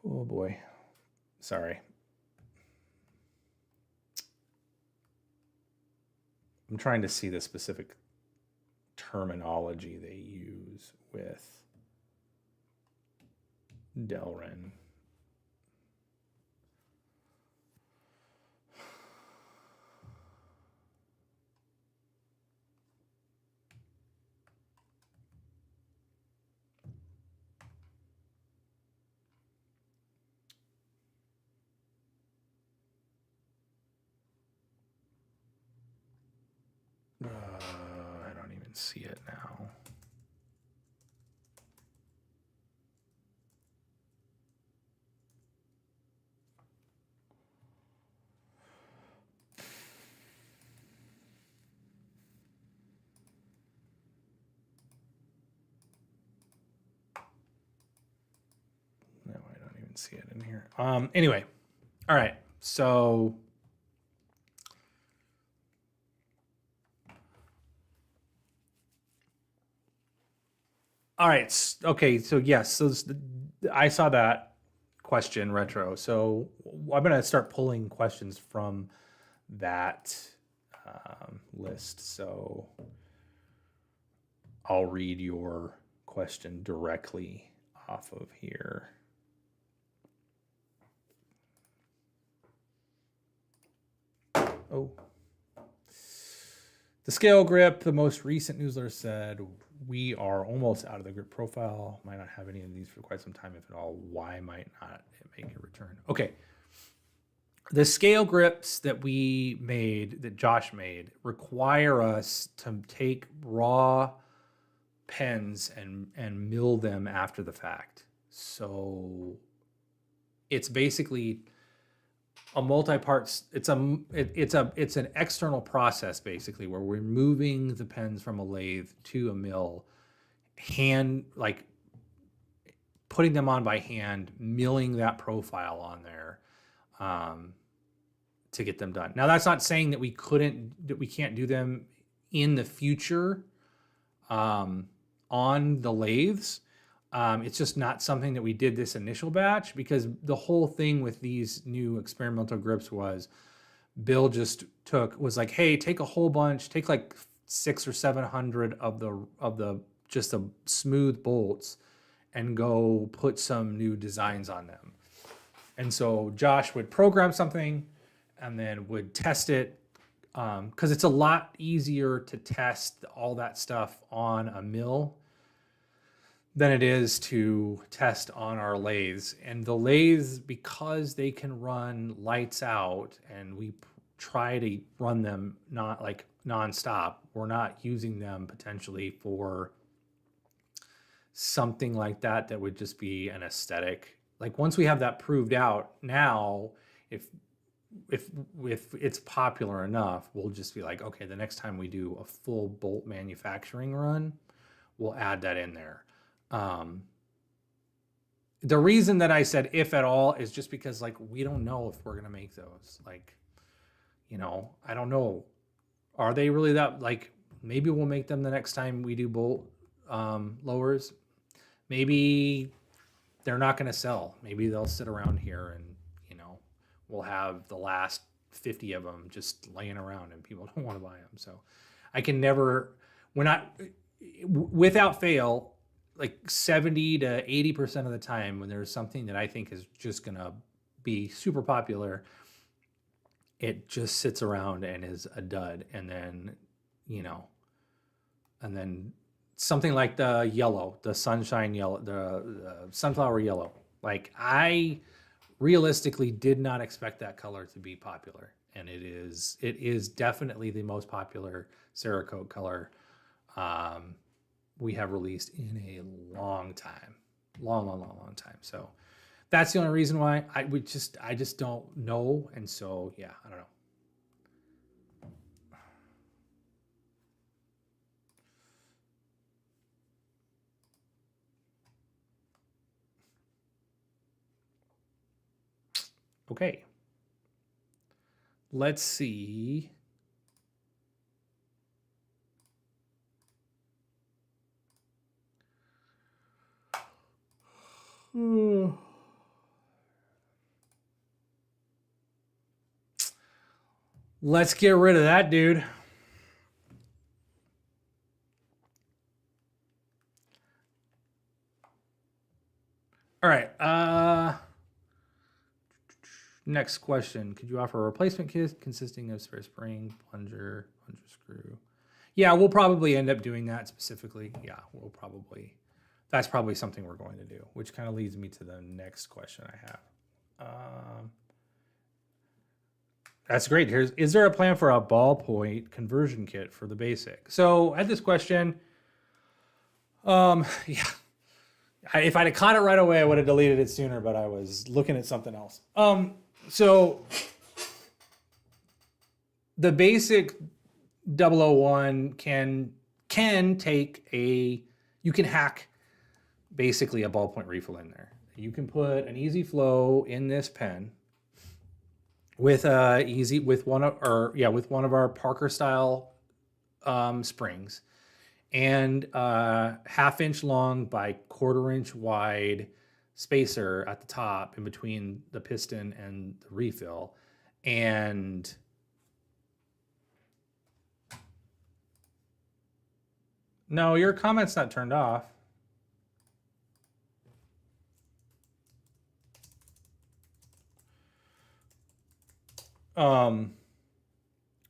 Oh boy. Sorry. I'm trying to see the specific terminology they use with Delrin. I don't even see it now. No, I don't even see it in here. Anyway, all right. So all right. Okay. So yes. So I saw that question, retro. So I'm going to start pulling questions from that list. So I'll read your question directly off of here. Oh. The scale grip, the most recent newsletter said, we are almost out of the grip profile. Might not have any of these for quite some time, if at all. Why might not it make a return? Okay. The scale grips that we made, that Josh made, require us to take raw pens and mill them after the fact. So it's basically a multi-part. It's an external process basically where we're moving the pens from a lathe to a mill, like putting them on by hand, milling that profile on there to get them done. Now that's not saying that we can't do them in the future on the lathes. It's just not something that we did this initial batch, because the whole thing with these new experimental grips was Bill was like, hey, take a whole bunch, take like 600 or 700 of the just the smooth bolts and go put some new designs on them. And so Josh would program something and then would test it, because it's a lot easier to test all that stuff on a mill than it is to test on our lathes. And the lathes, because they can run lights out and we try to run them not like nonstop, we're not using them potentially for something like that would just be an aesthetic. Like once we have that proved out, now if it's popular enough, we'll just be like, okay, the next time we do a full bolt manufacturing run, we'll add that in there. The reason that I said if at all is just because like we don't know if we're gonna make those. Like, I don't know. Are they really that, like, maybe we'll make them the next time we do bolt lowers. Maybe they're not gonna sell. Maybe they'll sit around here and we'll have the last 50 of them just laying around and people don't want to buy them. So I can never, without fail, like 70 to 80% of the time when there's something that I think is just going to be super popular, it just sits around and is a dud. And then, something like the sunshine yellow, the sunflower yellow, like I realistically did not expect that color to be popular. And it is definitely the most popular Cerakote color we have released in a long time, long time. So that's the only reason why I just don't know. And so, yeah, I don't know. Okay. Let's see. Let's get rid of that dude. All right. Next question. Could you offer a replacement kit consisting of spare spring, plunger screw? Yeah, we'll probably end up doing that specifically. Yeah, that's probably something we're going to do, which kind of leads me to the next question I have. That's great. Is there a plan for a ballpoint conversion kit for the basic? So I had this question. Yeah. If I'd have caught it right away, I would have deleted it sooner, but I was looking at something else. So the basic 001 can take you can hack basically a ballpoint refill in there. You can put an easy flow in this pen with one of our Parker style springs, and 1/2 inch long by 1/4 inch wide spacer at the top in between the piston and the refill. And no, your comment's not turned off. I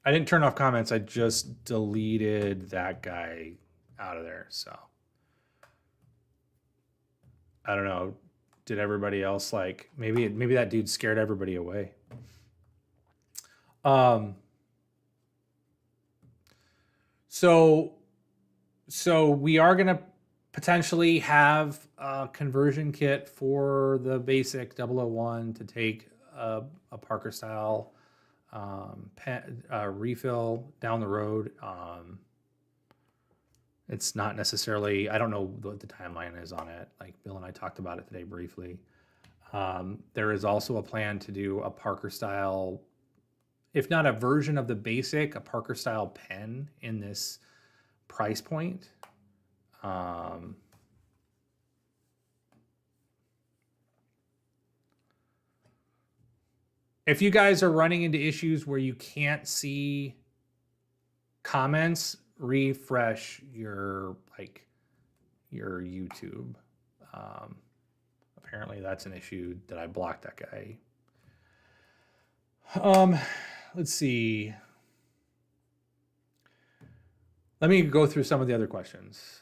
didn't turn off comments. I just deleted that guy out of there. So I don't know. Did everybody else maybe that dude scared everybody away? So we are gonna potentially have a conversion kit for the basic 001 to take a Parker style refill down the road. It's not necessarily, I don't know what the timeline is on it. Like Bill and I talked about it today briefly. There is also a plan to do a Parker style, if not a version of the basic, a Parker style pen in this price point. If you guys are running into issues where you can't see comments, refresh your YouTube. Apparently that's an issue that I blocked that guy. Let's see. Let me go through some of the other questions.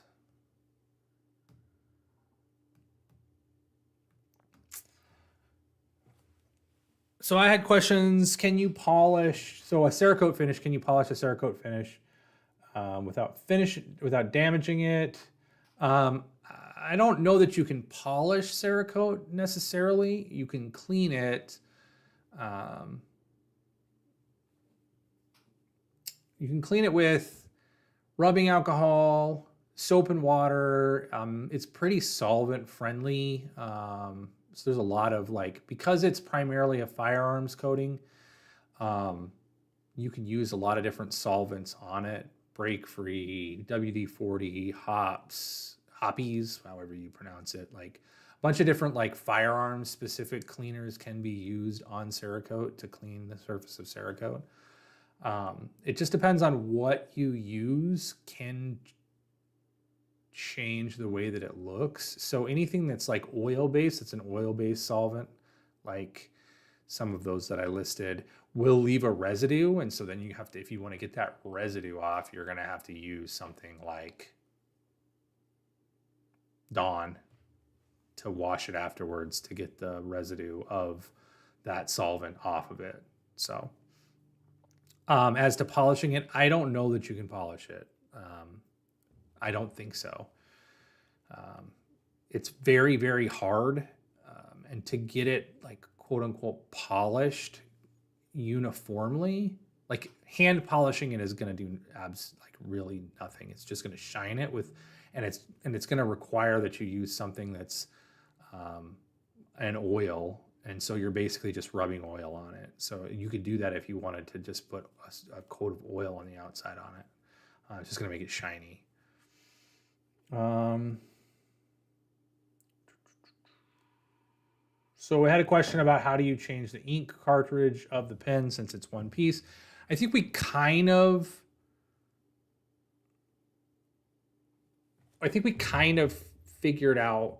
So I had questions. Can you polish? So a Cerakote finish. Can you polish a Cerakote finish without damaging it? I don't know that you can polish Cerakote necessarily. You can clean it. You can clean it with rubbing alcohol, soap and water. It's pretty solvent friendly. So there's a lot of because it's primarily a firearms coating, you can use a lot of different solvents on it. Break free, WD-40, hoppies, however you pronounce it. Like a bunch of different firearms specific cleaners can be used on Cerakote to clean the surface of Cerakote. It just depends on what you use can change the way that it looks. So anything that's oil-based, it's an oil-based solvent, like some of those that I listed, will leave a residue. And so then you have to, if you want to get that residue off, you're going to have to use something like Dawn to wash it afterwards to get the residue of that solvent off of it. So as to polishing it, I don't know that you can polish it. I don't think so. It's very, very hard. And to get it quote unquote polished uniformly, hand polishing it is going to do really nothing. It's just going to shine it with, and it's going to require that you use something that's an oil. And so you're basically just rubbing oil on it. So you could do that if you wanted to just put a coat of oil on the outside on it. It's just going to make it shiny. So we had a question about how do you change the ink cartridge of the pen since it's one piece. I think we kind of figured out,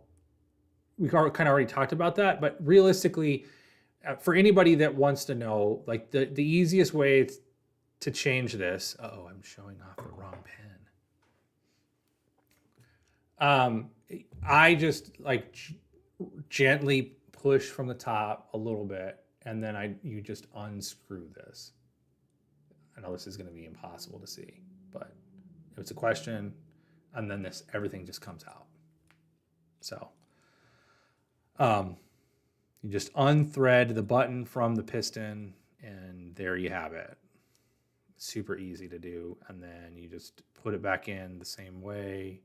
we kind of already talked about that, but realistically, for anybody that wants to know, the easiest way to change this, I'm showing off the wrong pen. I just gently push from the top a little bit, and then you just unscrew this. I know this is going to be impossible to see, but it's a question, and then everything just comes out. So you just unthread the button from the piston, and there you have it. Super easy to do. And then you just put it back in the same way,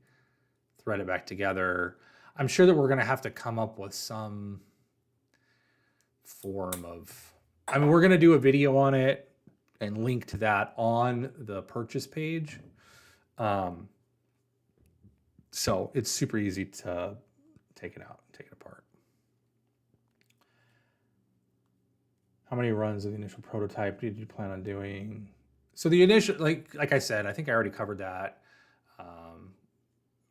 thread it back together. I'm sure that we're going to have to come up with some form of, we're going to do a video on it and link to that on the purchase page. So it's super easy to take it out, take it apart. How many runs of the initial prototype did you plan on doing? So the initial, like I said, I think I already covered that.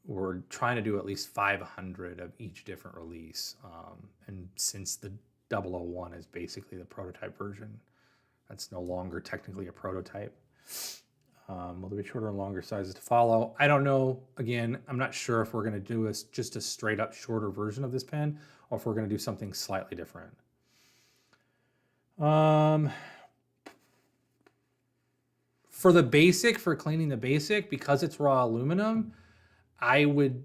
We're trying to do at least 500 of each different release. And since the 001 is basically the prototype version, that's no longer technically a prototype. Will there be shorter and longer sizes to follow? I don't know. Again, I'm not sure if we're going to do just a straight up shorter version of this pen, or if we're going to do something slightly different. For the basic, for cleaning the basic, because it's raw aluminum, I would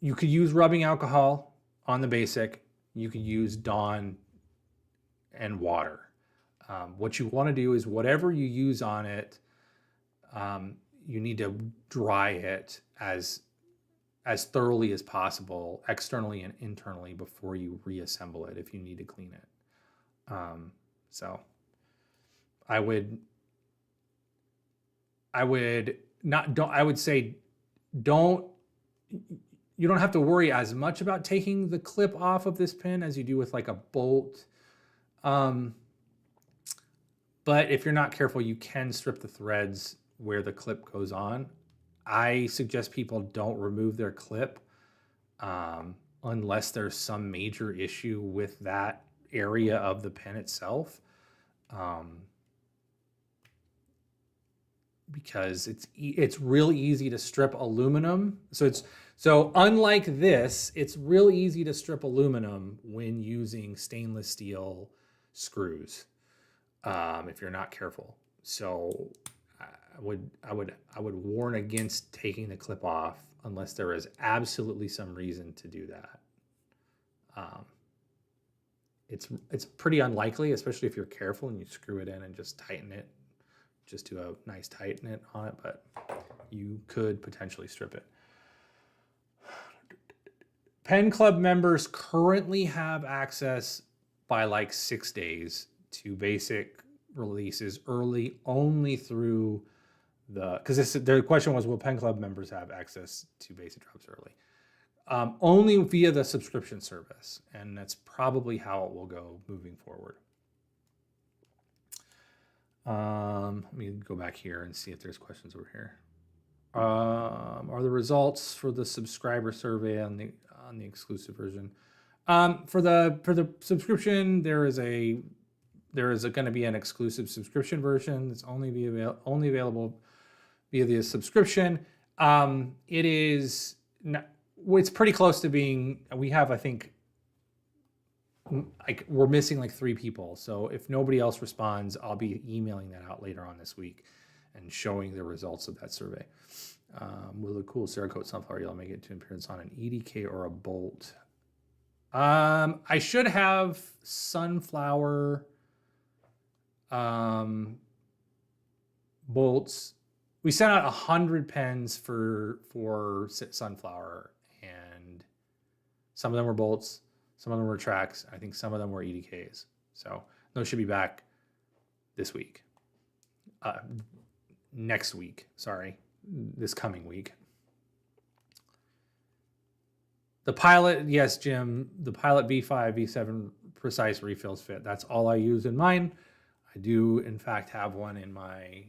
you could use rubbing alcohol on the basic. You could use Dawn and water. What you want to do is whatever you use on it, you need to dry it as thoroughly as possible, externally and internally, before you reassemble it if you need to clean it. So I would say you don't have to worry as much about taking the clip off of this pin as you do with like a bolt. But if you're not careful, you can strip the threads where the clip goes on. I suggest people don't remove their clip unless there's some major issue with that area of the pin itself. Because it's really easy to strip aluminum. So unlike this, it's really easy to strip aluminum when using stainless steel screws, if you're not careful. So I would warn against taking the clip off unless there is absolutely some reason to do that. It's pretty unlikely, especially if you're careful and you screw it in and just tighten it. Just do a nice tighten it on it, but you could potentially strip it. Pen Club members currently have access by like 6 days to basic releases early, only through because the question was, will Pen Club members have access to basic drops early? Only via the subscription service, and that's probably how it will go moving forward. Let me go back here and see if there's questions over here. Are the results for the subscriber survey on the exclusive version? For the subscription, there is going to be an exclusive subscription version that's only available via the subscription. It's pretty close to being. We have, I think, like we're missing like 3 people. So if nobody else responds, I'll be emailing that out later on this week and showing the results of that survey. Will the cool Cerakote sunflower yellow make it to appearance on an EDK or a bolt? I should have sunflower bolts. We sent out 100 pens for sunflower, and some of them were bolts. Some of them were tracks. I think some of them were EDKs. So those should be back this week. Next week, sorry. This coming week. The Pilot, yes, Jim. The Pilot V5, V7 precise refills fit. That's all I use in mine. I do, in fact, have one in my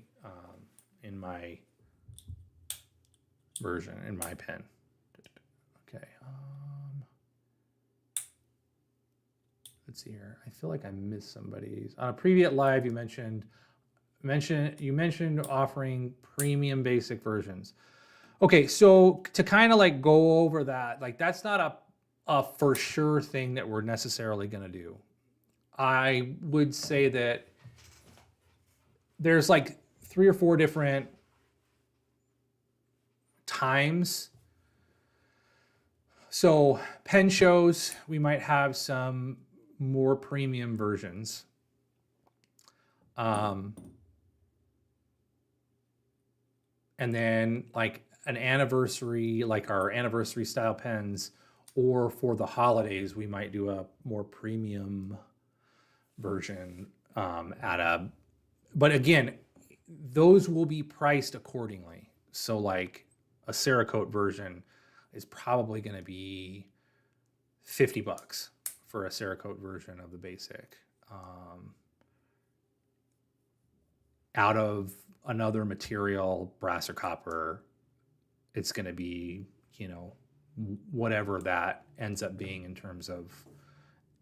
version, in my pen. Okay. Let's see here. I feel like I missed somebody's. On a previous live, you mentioned offering premium basic versions. Okay, so to kind of like go over that, like that's not a for sure thing that we're necessarily going to do. I would say that there's like 3 or 4 different times. So pen shows, we might have some more premium versions. And then like an anniversary, like our anniversary style pens, or for the holidays, we might do a more premium version but again, those will be priced accordingly. So like a Cerakote version is probably going to be $50 for a Cerakote version of the basic. Out of another material, brass or copper, it's going to be, whatever that ends up being in terms of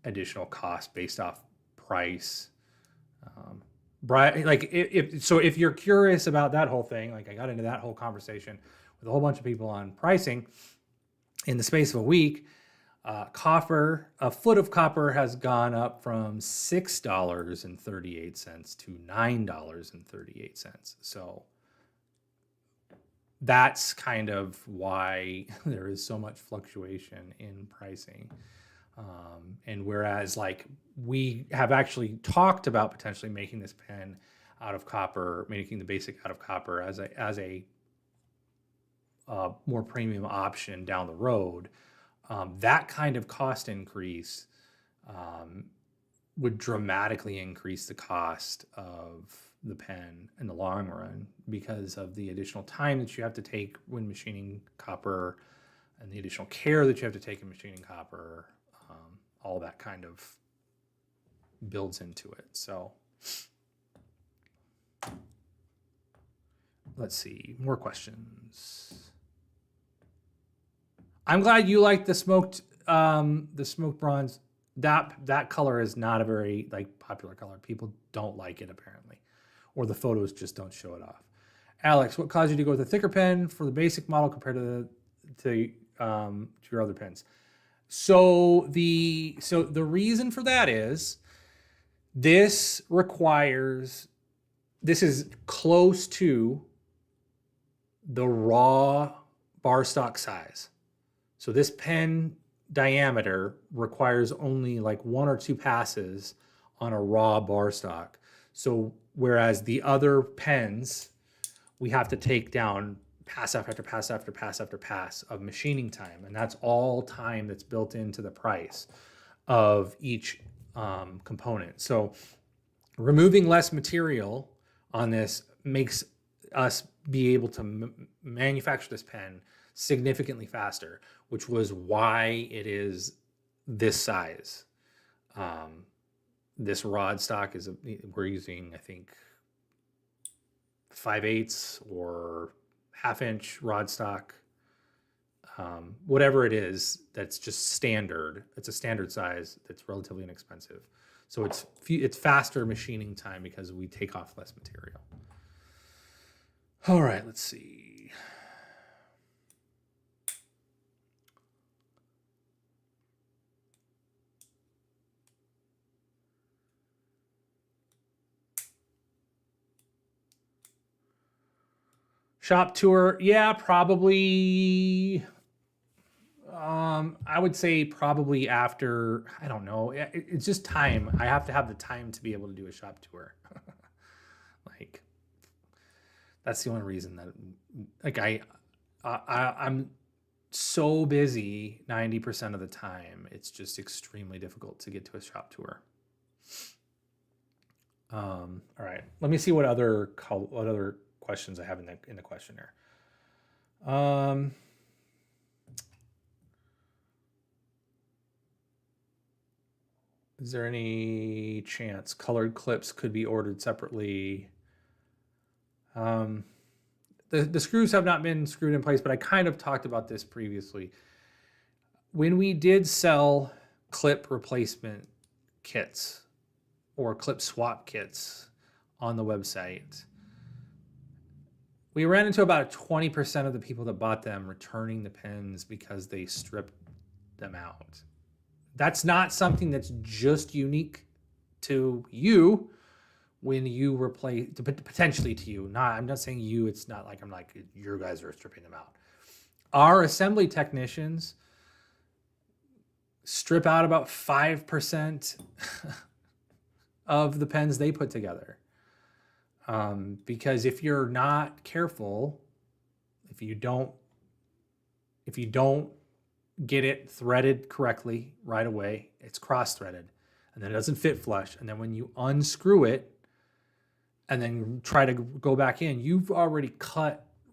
additional cost based off price. If you're curious about that whole thing, like I got into that whole conversation with a whole bunch of people on pricing in the space of a week. Copper, a foot of copper has gone up from $6.38 to $9.38. So that's kind of why there is so much fluctuation in pricing. And whereas like we have actually talked about potentially making this pen out of copper, making the basic out of copper as a more premium option down the road, that kind of cost increase would dramatically increase the cost of the pen in the long run because of the additional time that you have to take when machining copper and the additional care that you have to take in machining copper. All that kind of builds into it. So let's see, more questions. I'm glad you like the smoked bronze. That color is not a very like popular color. People don't like it apparently, or the photos just don't show it off. Alex, what caused you to go with a thicker pen for the basic model compared to your other pens? So the reason for that is this is close to the raw bar stock size. So this pen diameter requires only like 1 or 2 passes on a raw bar stock. So whereas the other pens, we have to take down pass after pass after pass after pass of machining time. And that's all time that's built into the price of each component. So removing less material on this makes us be able to manufacture this pen significantly faster, which was why it is this size. This rod stock we're using, I think, 5/8 or 1/2 inch rod stock, whatever it is, that's just standard. It's a standard size that's relatively inexpensive. So it's faster machining time because we take off less material. All right, let's see. Shop tour, yeah, probably. I would say probably after, I don't know. It's just time. I have to have the time to be able to do a shop tour. Like, that's the only reason that, like, I'm so busy 90% of the time. It's just extremely difficult to get to a shop tour. All right, let me see what other questions I have in the questionnaire. Is there any chance colored clips could be ordered separately? The screws have not been screwed in place, but I kind of talked about this previously. When we did sell clip replacement kits or clip swap kits on the website, we ran into about 20% of the people that bought them returning the pens because they stripped them out. That's not something that's just unique to you when you replace, potentially to you. I'm not saying you, it's not like I'm like, your guys are stripping them out. Our assembly technicians strip out about 5% of the pens they put together. Because if you're not careful, if you don't get it threaded correctly right away, it's cross-threaded, and then it doesn't fit flush. And then when you unscrew it and then try to go back in, you've already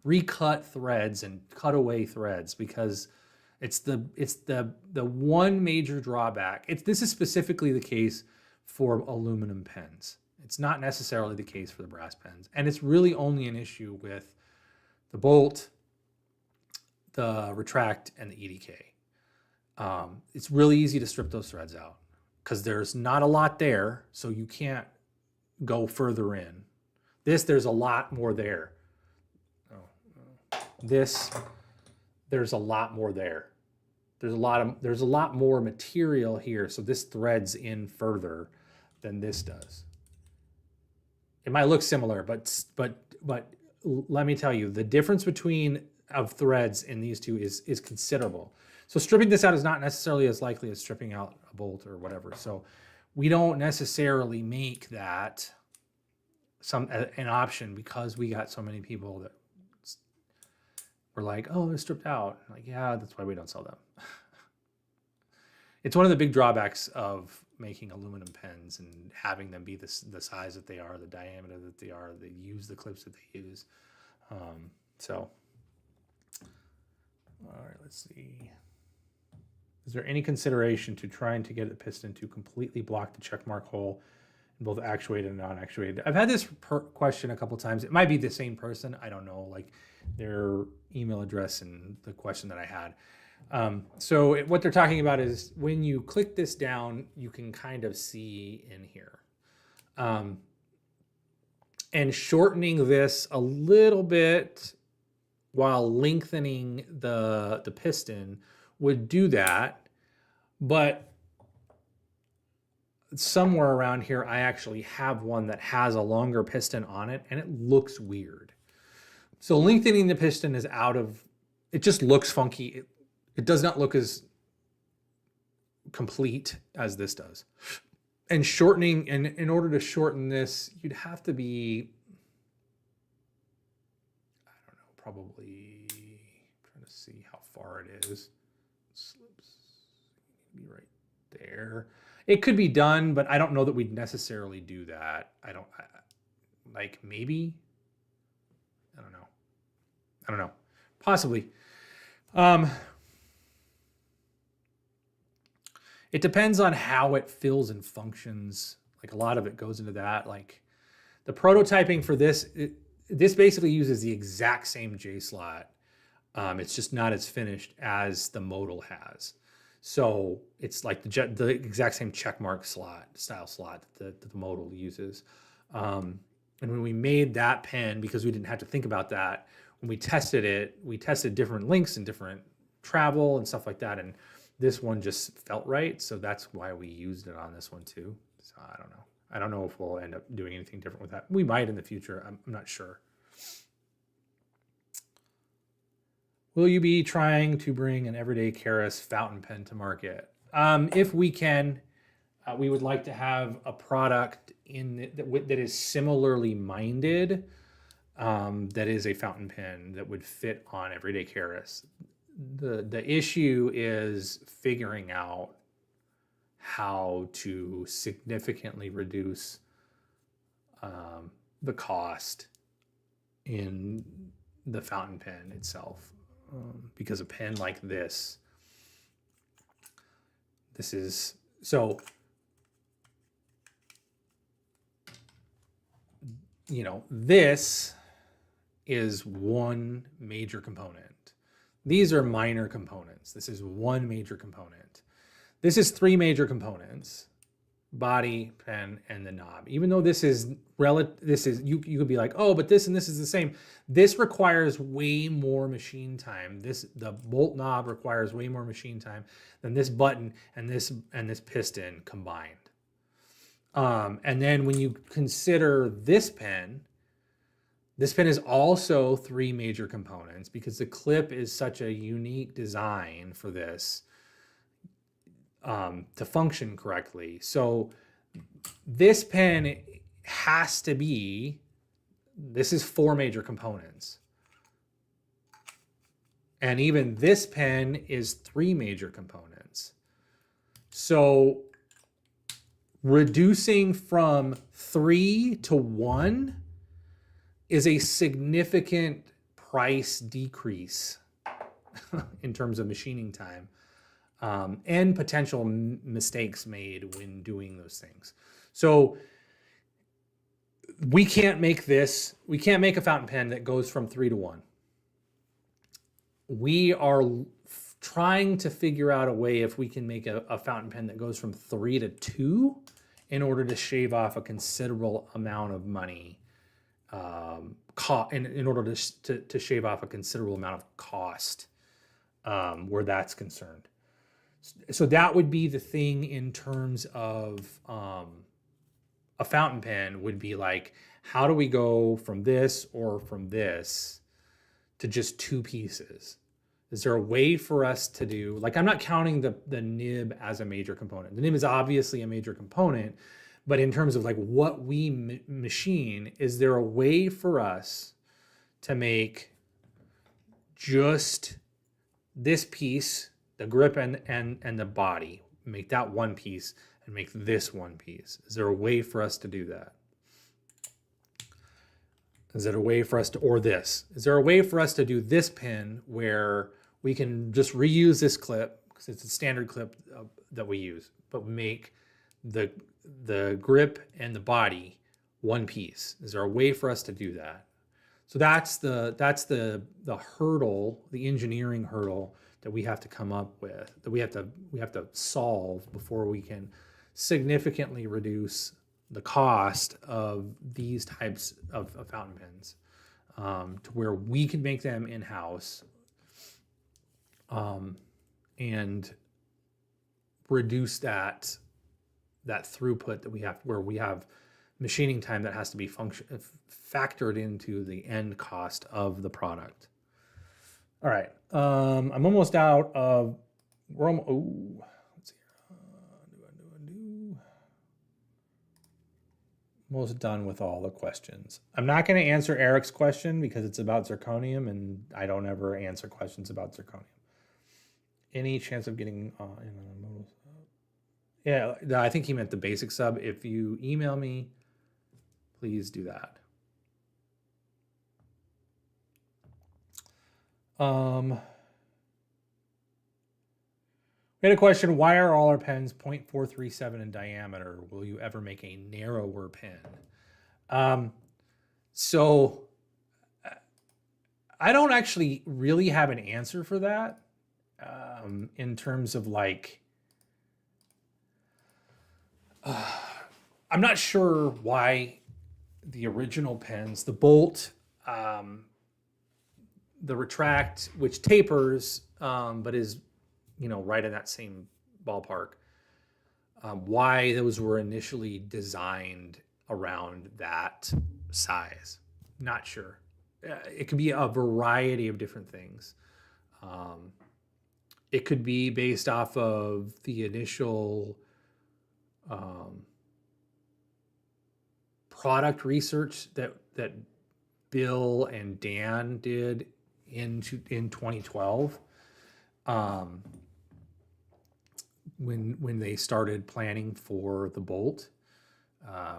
recut threads and cut away threads because it's the one major drawback. This is specifically the case for aluminum pens. It's not necessarily the case for the brass pens. And it's really only an issue with the bolt, the retract, and the EDK. It's really easy to strip those threads out because there's not a lot there, so you can't go further in. There's a lot more there. There's a lot more there. There's a lot more material here, so this threads in further than this does. It might look similar, but let me tell you, the difference of threads in these two is considerable. So stripping this out is not necessarily as likely as stripping out a bolt or whatever. So we don't necessarily make that an option because we got so many people that were like, oh, they're stripped out. Like, yeah, that's why we don't sell them. It's one of the big drawbacks of making aluminum pens and having them be the size that they are, the diameter that they are, they use the clips that they use. So, all right, let's see. Is there any consideration to trying to get the piston to completely block the checkmark hole in both actuated and non-actuated? I've had this question a couple times. It might be the same person. I don't know, like their email address and the question that I had. So what they're talking about is when you click this down, you can kind of see in here. And shortening this a little bit while lengthening the piston would do that, but somewhere around here, I actually have one that has a longer piston on it and it looks weird. So lengthening the piston is it just looks funky. It does not look as complete as this does. And shortening, and in order to shorten this, you'd have to be, I don't know, probably, I'm trying to see how far it is. Slips, be right there. It could be done, but I don't know that we'd necessarily do that. Like maybe, I don't know, possibly. It depends on how it fills and functions. Like a lot of it goes into that. Like the prototyping for this, this basically uses the exact same J slot. It's just not as finished as the modal has. So it's like the exact same checkmark style slot that the modal uses. And when we made that pen, because we didn't have to think about that, when we tested it, we tested different lengths and different travel and stuff like that. And this one just felt right. So that's why we used it on this one too. So I don't know. I don't know if we'll end up doing anything different with that. We might in the future. I'm not sure. Will you be trying to bring an everyday Keras fountain pen to market? If we can, we would like to have a product that is similarly minded, that is a fountain pen that would fit on everyday Keras. The issue is figuring out how to significantly reduce the cost in the fountain pen itself. Because a pen like this is, so, you know, this is one major component. These are minor components. This is one major component. This is three major components: body, pen, and the knob. Even though this is you could be like, oh, but this and this is the same. This requires way more machine time. The bolt knob requires way more machine time than this button and this piston combined. And then when you consider this pen is also three major components because the clip is such a unique design for this to function correctly. So this pen has to be, this is four major components. And even this pen is three major components. So reducing from 3 to 1 is a significant price decrease in terms of machining time, and potential mistakes made when doing those things. So we can't make a fountain pen that goes from 3 to 1. We are trying to figure out a way if we can make a fountain pen that goes from 3 to 2 in order to shave off a considerable amount of money, in order to shave off a considerable amount of cost where that's concerned. So that would be the thing in terms of a fountain pen would be like, how do we go from this or from this to just two pieces? Is there a way for us to do, like, I'm not counting the nib as a major component. The nib is obviously a major component, but in terms of like what we machine, is there a way for us to make just this piece, the grip and the body, make that one piece and make this one piece? Is there a way for us to do that? Is there a way for us to, or this? Is there a way for us to do this pin where we can just reuse this clip, because it's a standard clip that we use, but we make the grip and the body one piece? Is there a way for us to do that? So that's the hurdle, the engineering hurdle that we have to come up with, that we have to solve before we can significantly reduce the cost of these types of fountain pens, to where we can make them in-house, and reduce that throughput that we have, where we have machining time that has to be factored into the end cost of the product. All right, I'm almost out of. Let's see. Almost done with all the questions. I'm not going to answer Eric's question because it's about zirconium, and I don't ever answer questions about zirconium. Any chance of getting yeah, I think he meant the basic sub. If you email me, please do that. We had a question, why are all our pens 0.437 in diameter? Will you ever make a narrower pen? So I don't actually really have an answer for that, in terms of like, I'm not sure why the original pens, the bolt, the retract, which tapers, but is, right in that same ballpark, why those were initially designed around that size. Not sure. It could be a variety of different things. It could be based off of the initial product research that Bill and Dan did in 2012, when they started planning for the Bolt.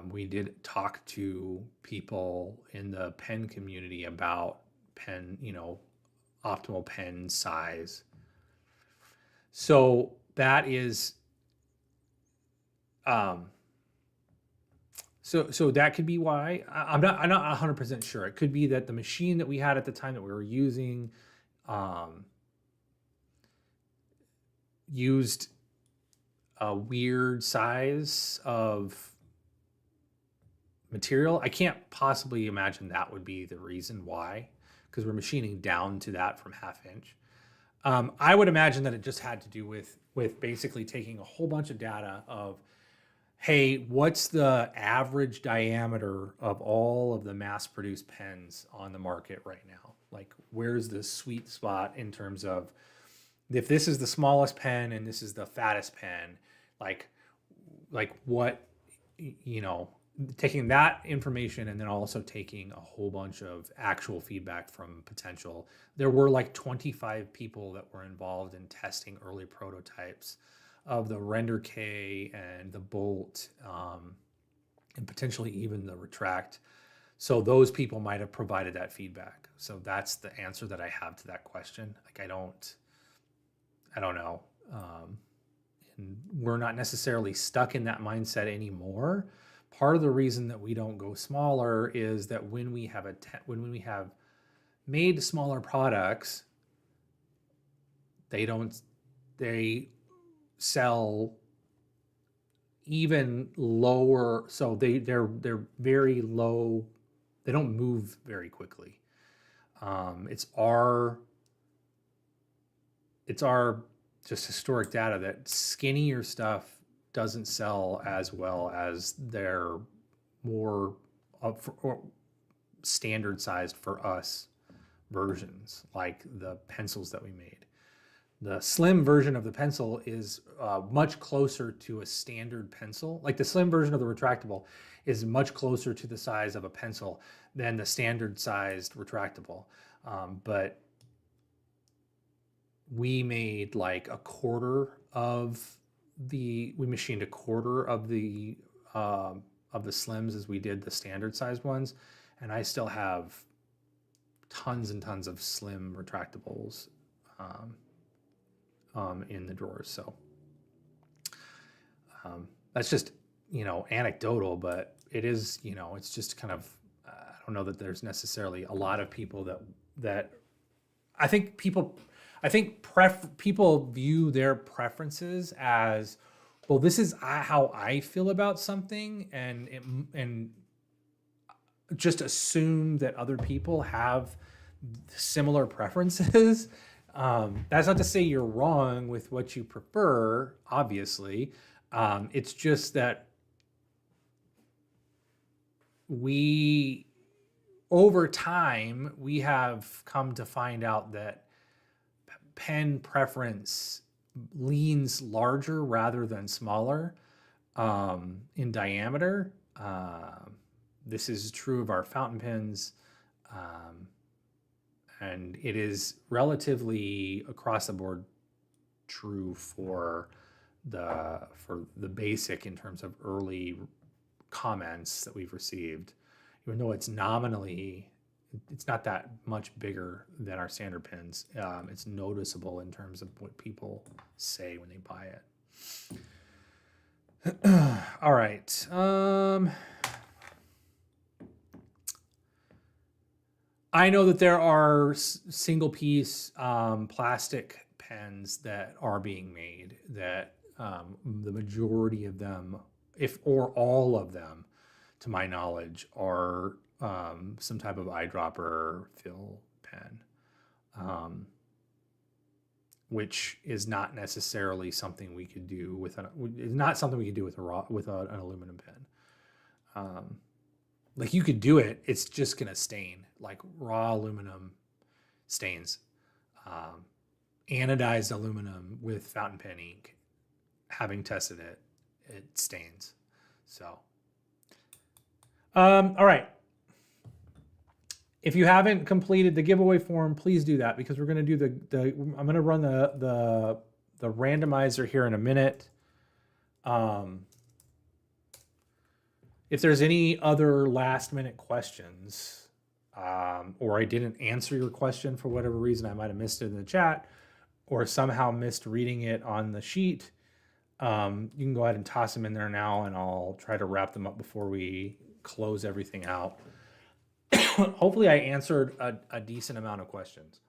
We did talk to people in the pen community about pen, optimal pen size. So that is, so that could be why. I'm not 100% sure. It could be that the machine that we had at the time that we were using, used a weird size of material. I can't possibly imagine that would be the reason why, because we're machining down to that from 1/2 inch. I would imagine that it just had to do with basically taking a whole bunch of data of, hey, what's the average diameter of all of the mass-produced pens on the market right now? Like, where's the sweet spot in terms of, if this is the smallest pen and this is the fattest pen, like what, taking that information and then also taking a whole bunch of actual feedback from potential. There were like 25 people that were involved in testing early prototypes of the Render K and the Bolt, and potentially even the Retract. So those people might have provided that feedback. So that's the answer that I have to that question. Like, I don't know. And we're not necessarily stuck in that mindset anymore. Part of the reason that we don't go smaller is that when we have made smaller products, they sell even lower. So they're very low. They don't move very quickly. It's our just historic data that skinnier stuff doesn't sell as well as their more or standard sized for us versions, like the pencils that we made. The slim version of the pencil is much closer to a standard pencil. Like the slim version of the retractable is much closer to the size of a pencil than the standard sized retractable. But we made like we machined a quarter of the slims as we did the standard sized ones. And I still have tons and tons of slim retractables in the drawers. So that's just, anecdotal, but it is, it's just kind of, I don't know that there's necessarily a lot of people that I think people view their preferences as, well, this is how I feel about something, and just assume that other people have similar preferences. That's not to say you're wrong with what you prefer, obviously. It's just that over time, we have come to find out that pen preference leans larger rather than smaller in diameter. This is true of our fountain pens. And it is relatively across the board true for the basic in terms of early comments that we've received. Even though it's nominally, it's not that much bigger than our standard pens. It's noticeable in terms of what people say when they buy it. All right. I know that there are single piece plastic pens that are being made that the majority of them, or all of them, to my knowledge, are some type of eyedropper fill pen, which is not necessarily something we could do with an aluminum pen. Like you could do it, it's just gonna stain. Like raw aluminum stains. Anodized aluminum with fountain pen ink, having tested it, it stains. So, all right. If you haven't completed the giveaway form, please do that, because we're gonna do I'm gonna run the randomizer here in a minute. If there's any other last minute questions, or I didn't answer your question for whatever reason, I might have missed it in the chat, or somehow missed reading it on the sheet, you can go ahead and toss them in there now, and I'll try to wrap them up before we close everything out. Hopefully I answered a decent amount of questions.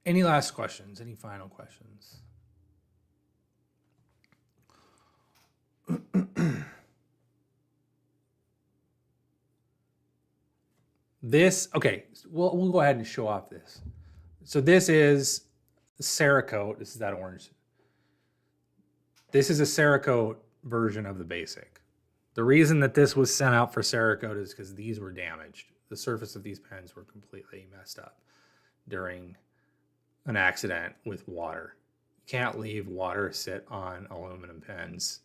Any last questions? Any final questions? Okay, we'll go ahead and show off this. So this is Cerakote. This is that orange. This is a Cerakote version of the basic. The reason that this was sent out for Cerakote is because these were damaged. The surface of these pens were completely messed up during an accident with water. You can't leave water sit on aluminum pens.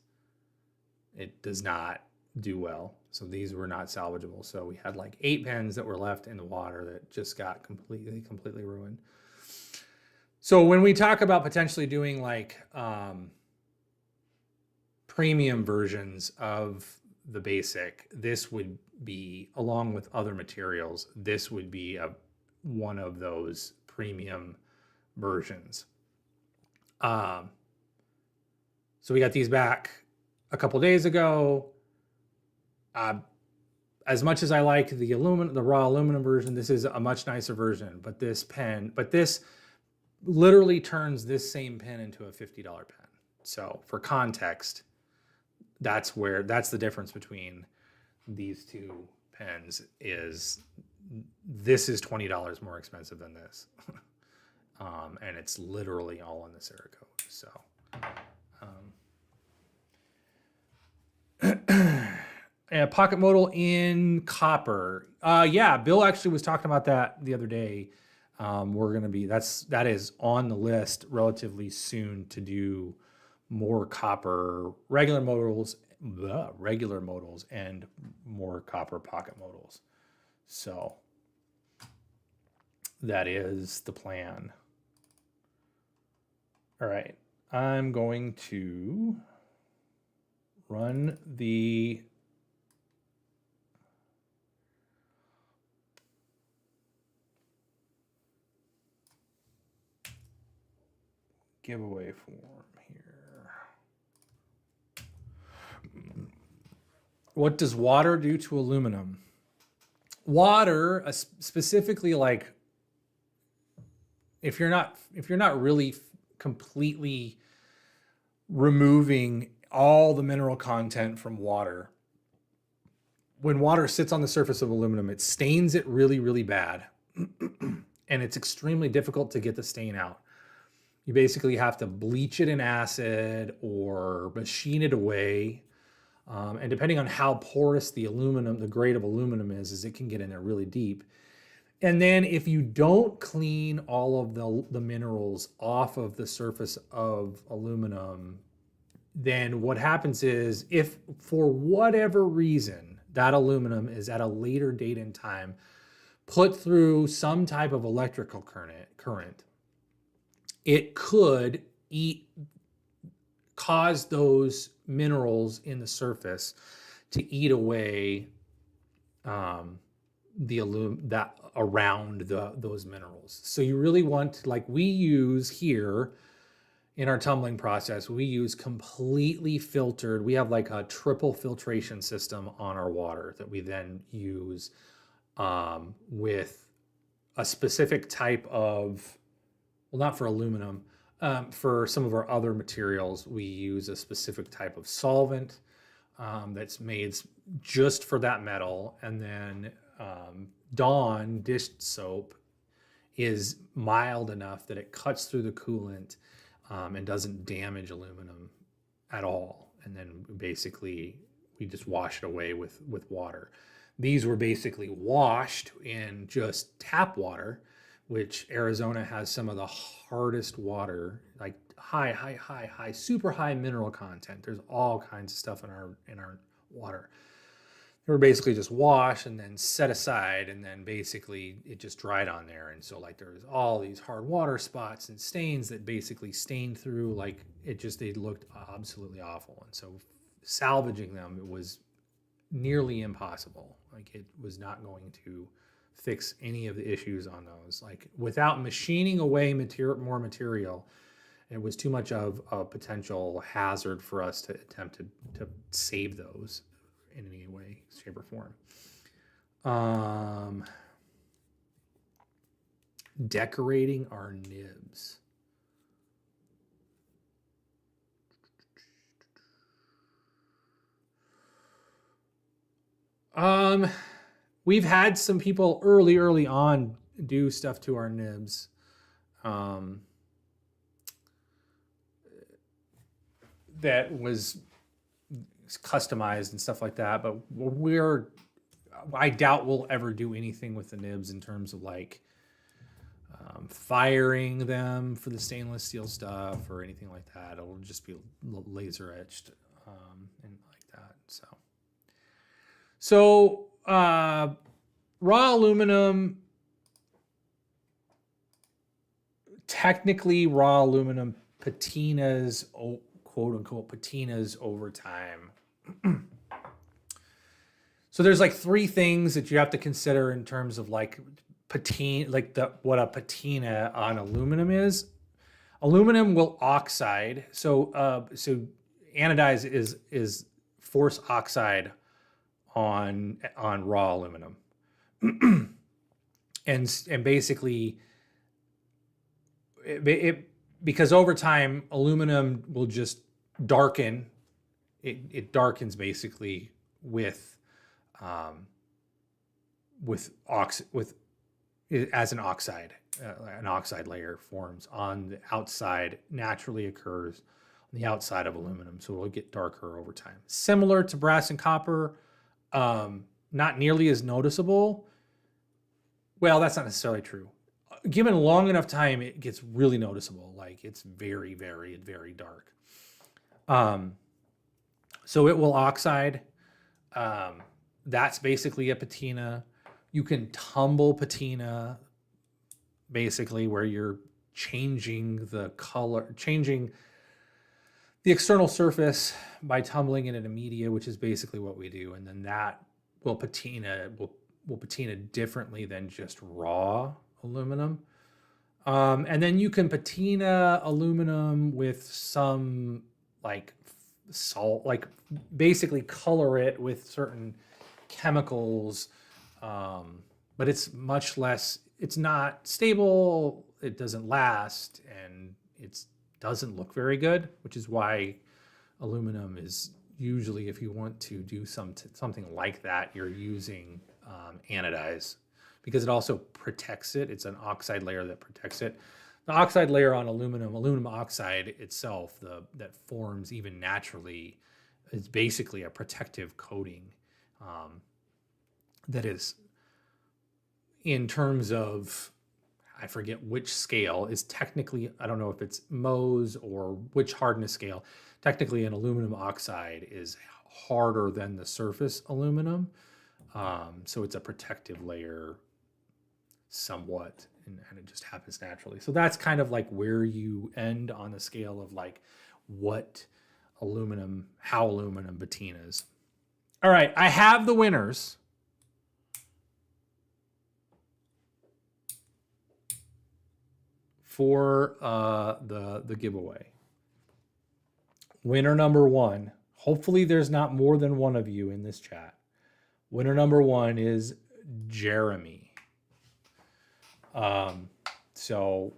It does not do well. So these were not salvageable. So we had like 8 pens that were left in the water that just got completely ruined. So when we talk about potentially doing like premium versions of the basic, this would be, along with other materials, this would be one of those premium versions. So we got these back a couple days ago. As much as I like the raw aluminum version, this is a much nicer version. But this literally turns this same pen into a $50 pen. So for context, that's the difference between these two pens. Is this is $20 more expensive than this. And it's literally all in the Cerakote. So pocket modal in copper. Yeah, Bill actually was talking about that the other day. We're going to be, that is on the list relatively soon to do more copper regular modals and more copper pocket modals. So that is the plan. All right, I'm going to run the giveaway form here. What does water do to aluminum? Water, specifically, like if you're not really completely removing all the mineral content from water, when water sits on the surface of aluminum, it stains it really, really bad. And it's extremely difficult to get the stain out. You basically have to bleach it in acid or machine it away. And depending on how porous the grade of aluminum is it can get in there really deep. And then if you don't clean all of the minerals off of the surface of aluminum, then what happens is, if for whatever reason that aluminum is at a later date in time put through some type of electrical current, it could cause those minerals in the surface to eat away that around those minerals. So you really want, like we use here in our tumbling process, we use completely filtered. We have like a triple filtration system on our water that we then use with a specific type of, well, not for aluminum, for some of our other materials, we use a specific type of solvent that's made just for that metal. And then Dawn dish soap is mild enough that it cuts through the coolant and doesn't damage aluminum at all. And then basically we just wash it away with water. These were basically washed in just tap water, which Arizona has some of the hardest water, like high, super high mineral content. There's all kinds of stuff in our water. They were basically just washed and then set aside, and then basically it just dried on there. And so like there was all these hard water spots and stains that basically stained through, like they looked absolutely awful. And so salvaging them, it was nearly impossible. Like it was not going to fix any of the issues on those. Like without machining away more material, it was too much of a potential hazard for us to attempt to save those in any way, shape, or form. Decorating our nibs. We've had some people early on do stuff to our nibs. That was customized and stuff like that, but I doubt we'll ever do anything with the nibs in terms of like firing them for the stainless steel stuff or anything like that. It'll just be laser etched and like that. So raw aluminum, technically raw aluminum patinas, quote unquote patinas over time. So there's like three things that you have to consider in terms of like patina, like what a patina on aluminum is. Aluminum will oxide. So anodize is force oxide on raw aluminum. and basically it because over time aluminum will just darken. It darkens basically with as an oxide. An oxide layer forms on the outside, naturally occurs on the outside of aluminum, so it'll get darker over time. Similar to brass and copper, not nearly as noticeable. Well, that's not necessarily true. Given long enough time, it gets really noticeable. Like it's very, very, very dark. So it will oxide. That's basically a patina. You can tumble patina, basically where you're changing the color, changing the external surface by tumbling it in a media, which is basically what we do. And then that will patina differently than just raw aluminum. And then you can patina aluminum with some like salt, like basically color it with certain chemicals. But it's much less, it's not stable, it doesn't last, and it doesn't look very good, which is why aluminum is usually, if you want to do something like that, you're using anodize, because it also protects it. It's an oxide layer that protects it. The oxide layer on aluminum oxide itself, that forms even naturally, is basically a protective coating that is, in terms of, I forget which scale, is technically, I don't know if it's Mohs or which hardness scale, technically an aluminum oxide is harder than the surface aluminum. So it's a protective layer somewhat, and it just happens naturally. So that's kind of like where you end on the scale of like how aluminum patinas. All right, I have the winners. For the giveaway. Winner number one. Hopefully there's not more than one of you in this chat. Winner number one is Jeremy. So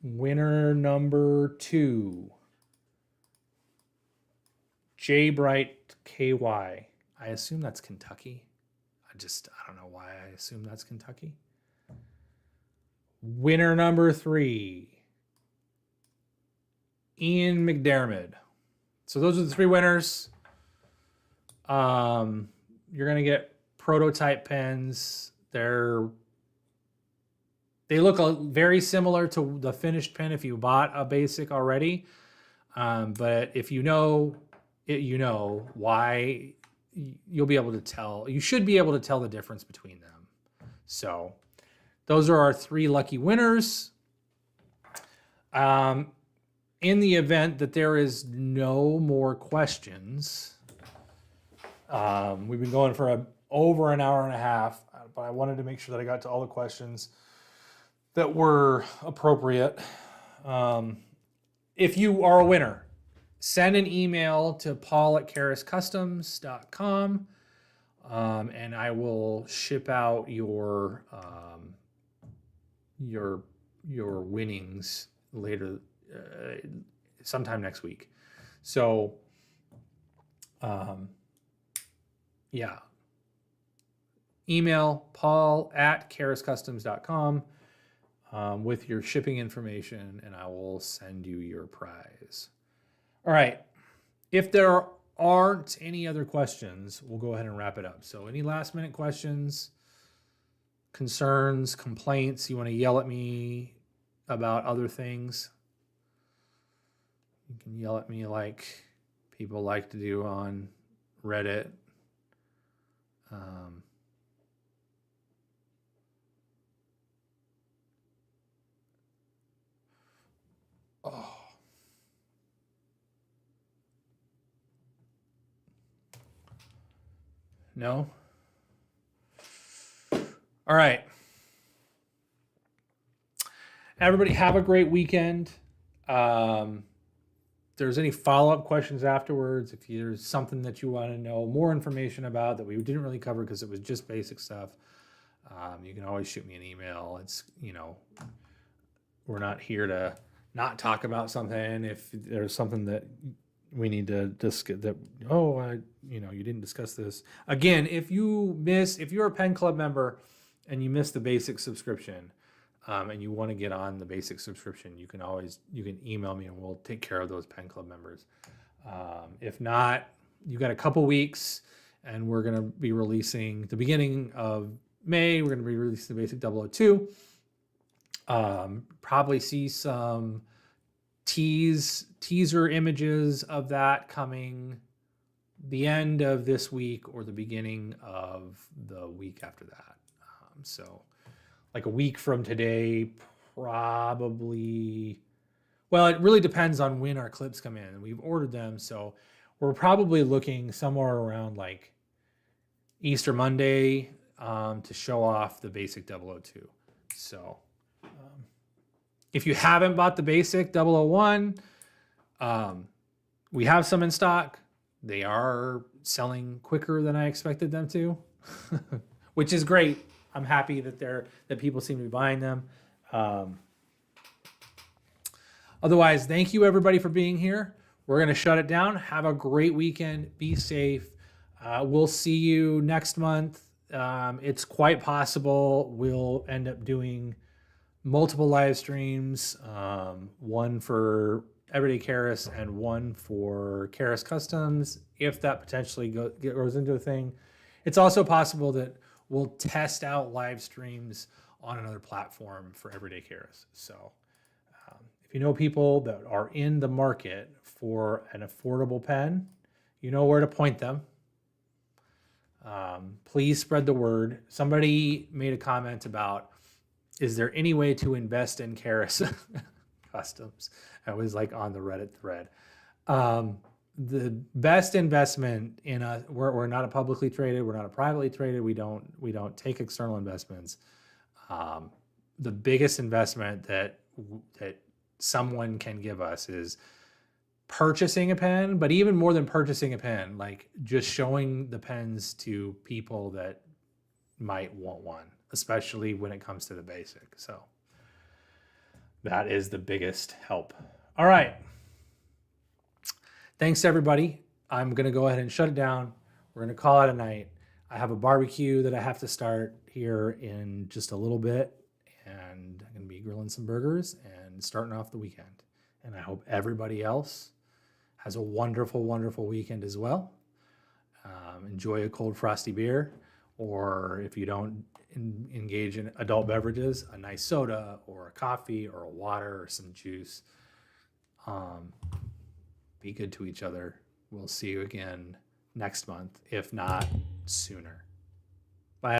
winner number two, J Bright KY. I assume that's Kentucky. I don't know why I assume that's Kentucky. Winner number three, Ian McDermott. So those are the three winners. You're gonna get prototype pens. They look very similar to the finished pen if you bought a basic already. But if you know it, you know why. You'll be able to tell. You should be able to tell the difference between them. So those are our three lucky winners. In the event that there is no more questions, we've been going for over an hour and a half, but I wanted to make sure that I got to all the questions that were appropriate. If you are a winner, send an email to paul@karascustoms.com, and I will ship out your winnings later, sometime next week. So yeah, email paul@karascustoms.com with your shipping information, and I will send you your prize. All right, if there aren't any other questions, we'll go ahead and wrap it up. So any last minute questions, concerns, complaints, you want to yell at me about other things, you can yell at me like people like to do on Reddit. No? All right. Everybody have a great weekend. If there's any follow-up questions afterwards, if there's something that you want to know more information about that we didn't really cover because it was just basic stuff, you can always shoot me an email. It's, we're not here to not talk about something. If there's something that we need to discuss that. Oh, you didn't discuss this again. If you're a Pen Club member and you missed the basic subscription, and you want to get on the basic subscription, you can email me and we'll take care of those Pen Club members. If not, you got a couple weeks, and we're going to be releasing the beginning of May. We're going to be releasing the basic 002. Probably see some teaser images of that coming the end of this week or the beginning of the week after that. So like a week from today, probably. Well, it really depends on when our clips come in. We've ordered them, so we're probably looking somewhere around like Easter Monday to show off the basic 002. So if you haven't bought the basic 001, we have some in stock. They are selling quicker than I expected them to, which is great. I'm happy that people seem to be buying them. Otherwise, thank you everybody for being here. We're going to shut it down. Have a great weekend. Be safe. We'll see you next month. It's quite possible we'll end up doing multiple live streams, one for Everyday Karis and one for Karis Customs, if that potentially goes into a thing. It's also possible that we'll test out live streams on another platform for Everyday Karis. So if you know people that are in the market for an affordable pen, you know where to point them. Please spread the word. Somebody made a comment about, is there any way to invest in Karis Customs? I was like on the Reddit thread. The best investment in us, we're not a publicly traded, we're not a privately traded, we don't take external investments. The biggest investment that someone can give us is purchasing a pen, but even more than purchasing a pen, like just showing the pens to people that might want one, especially when it comes to the basic. So that is the biggest help. All right. Thanks everybody. I'm going to go ahead and shut it down. We're going to call it a night. I have a barbecue that I have to start here in just a little bit, and I'm going to be grilling some burgers and starting off the weekend. And I hope everybody else has a wonderful, wonderful weekend as well. Enjoy a cold frosty beer, or if you don't engage in adult beverages, a nice soda or a coffee or a water or some juice. Be good to each other. We'll see you again next month, if not sooner.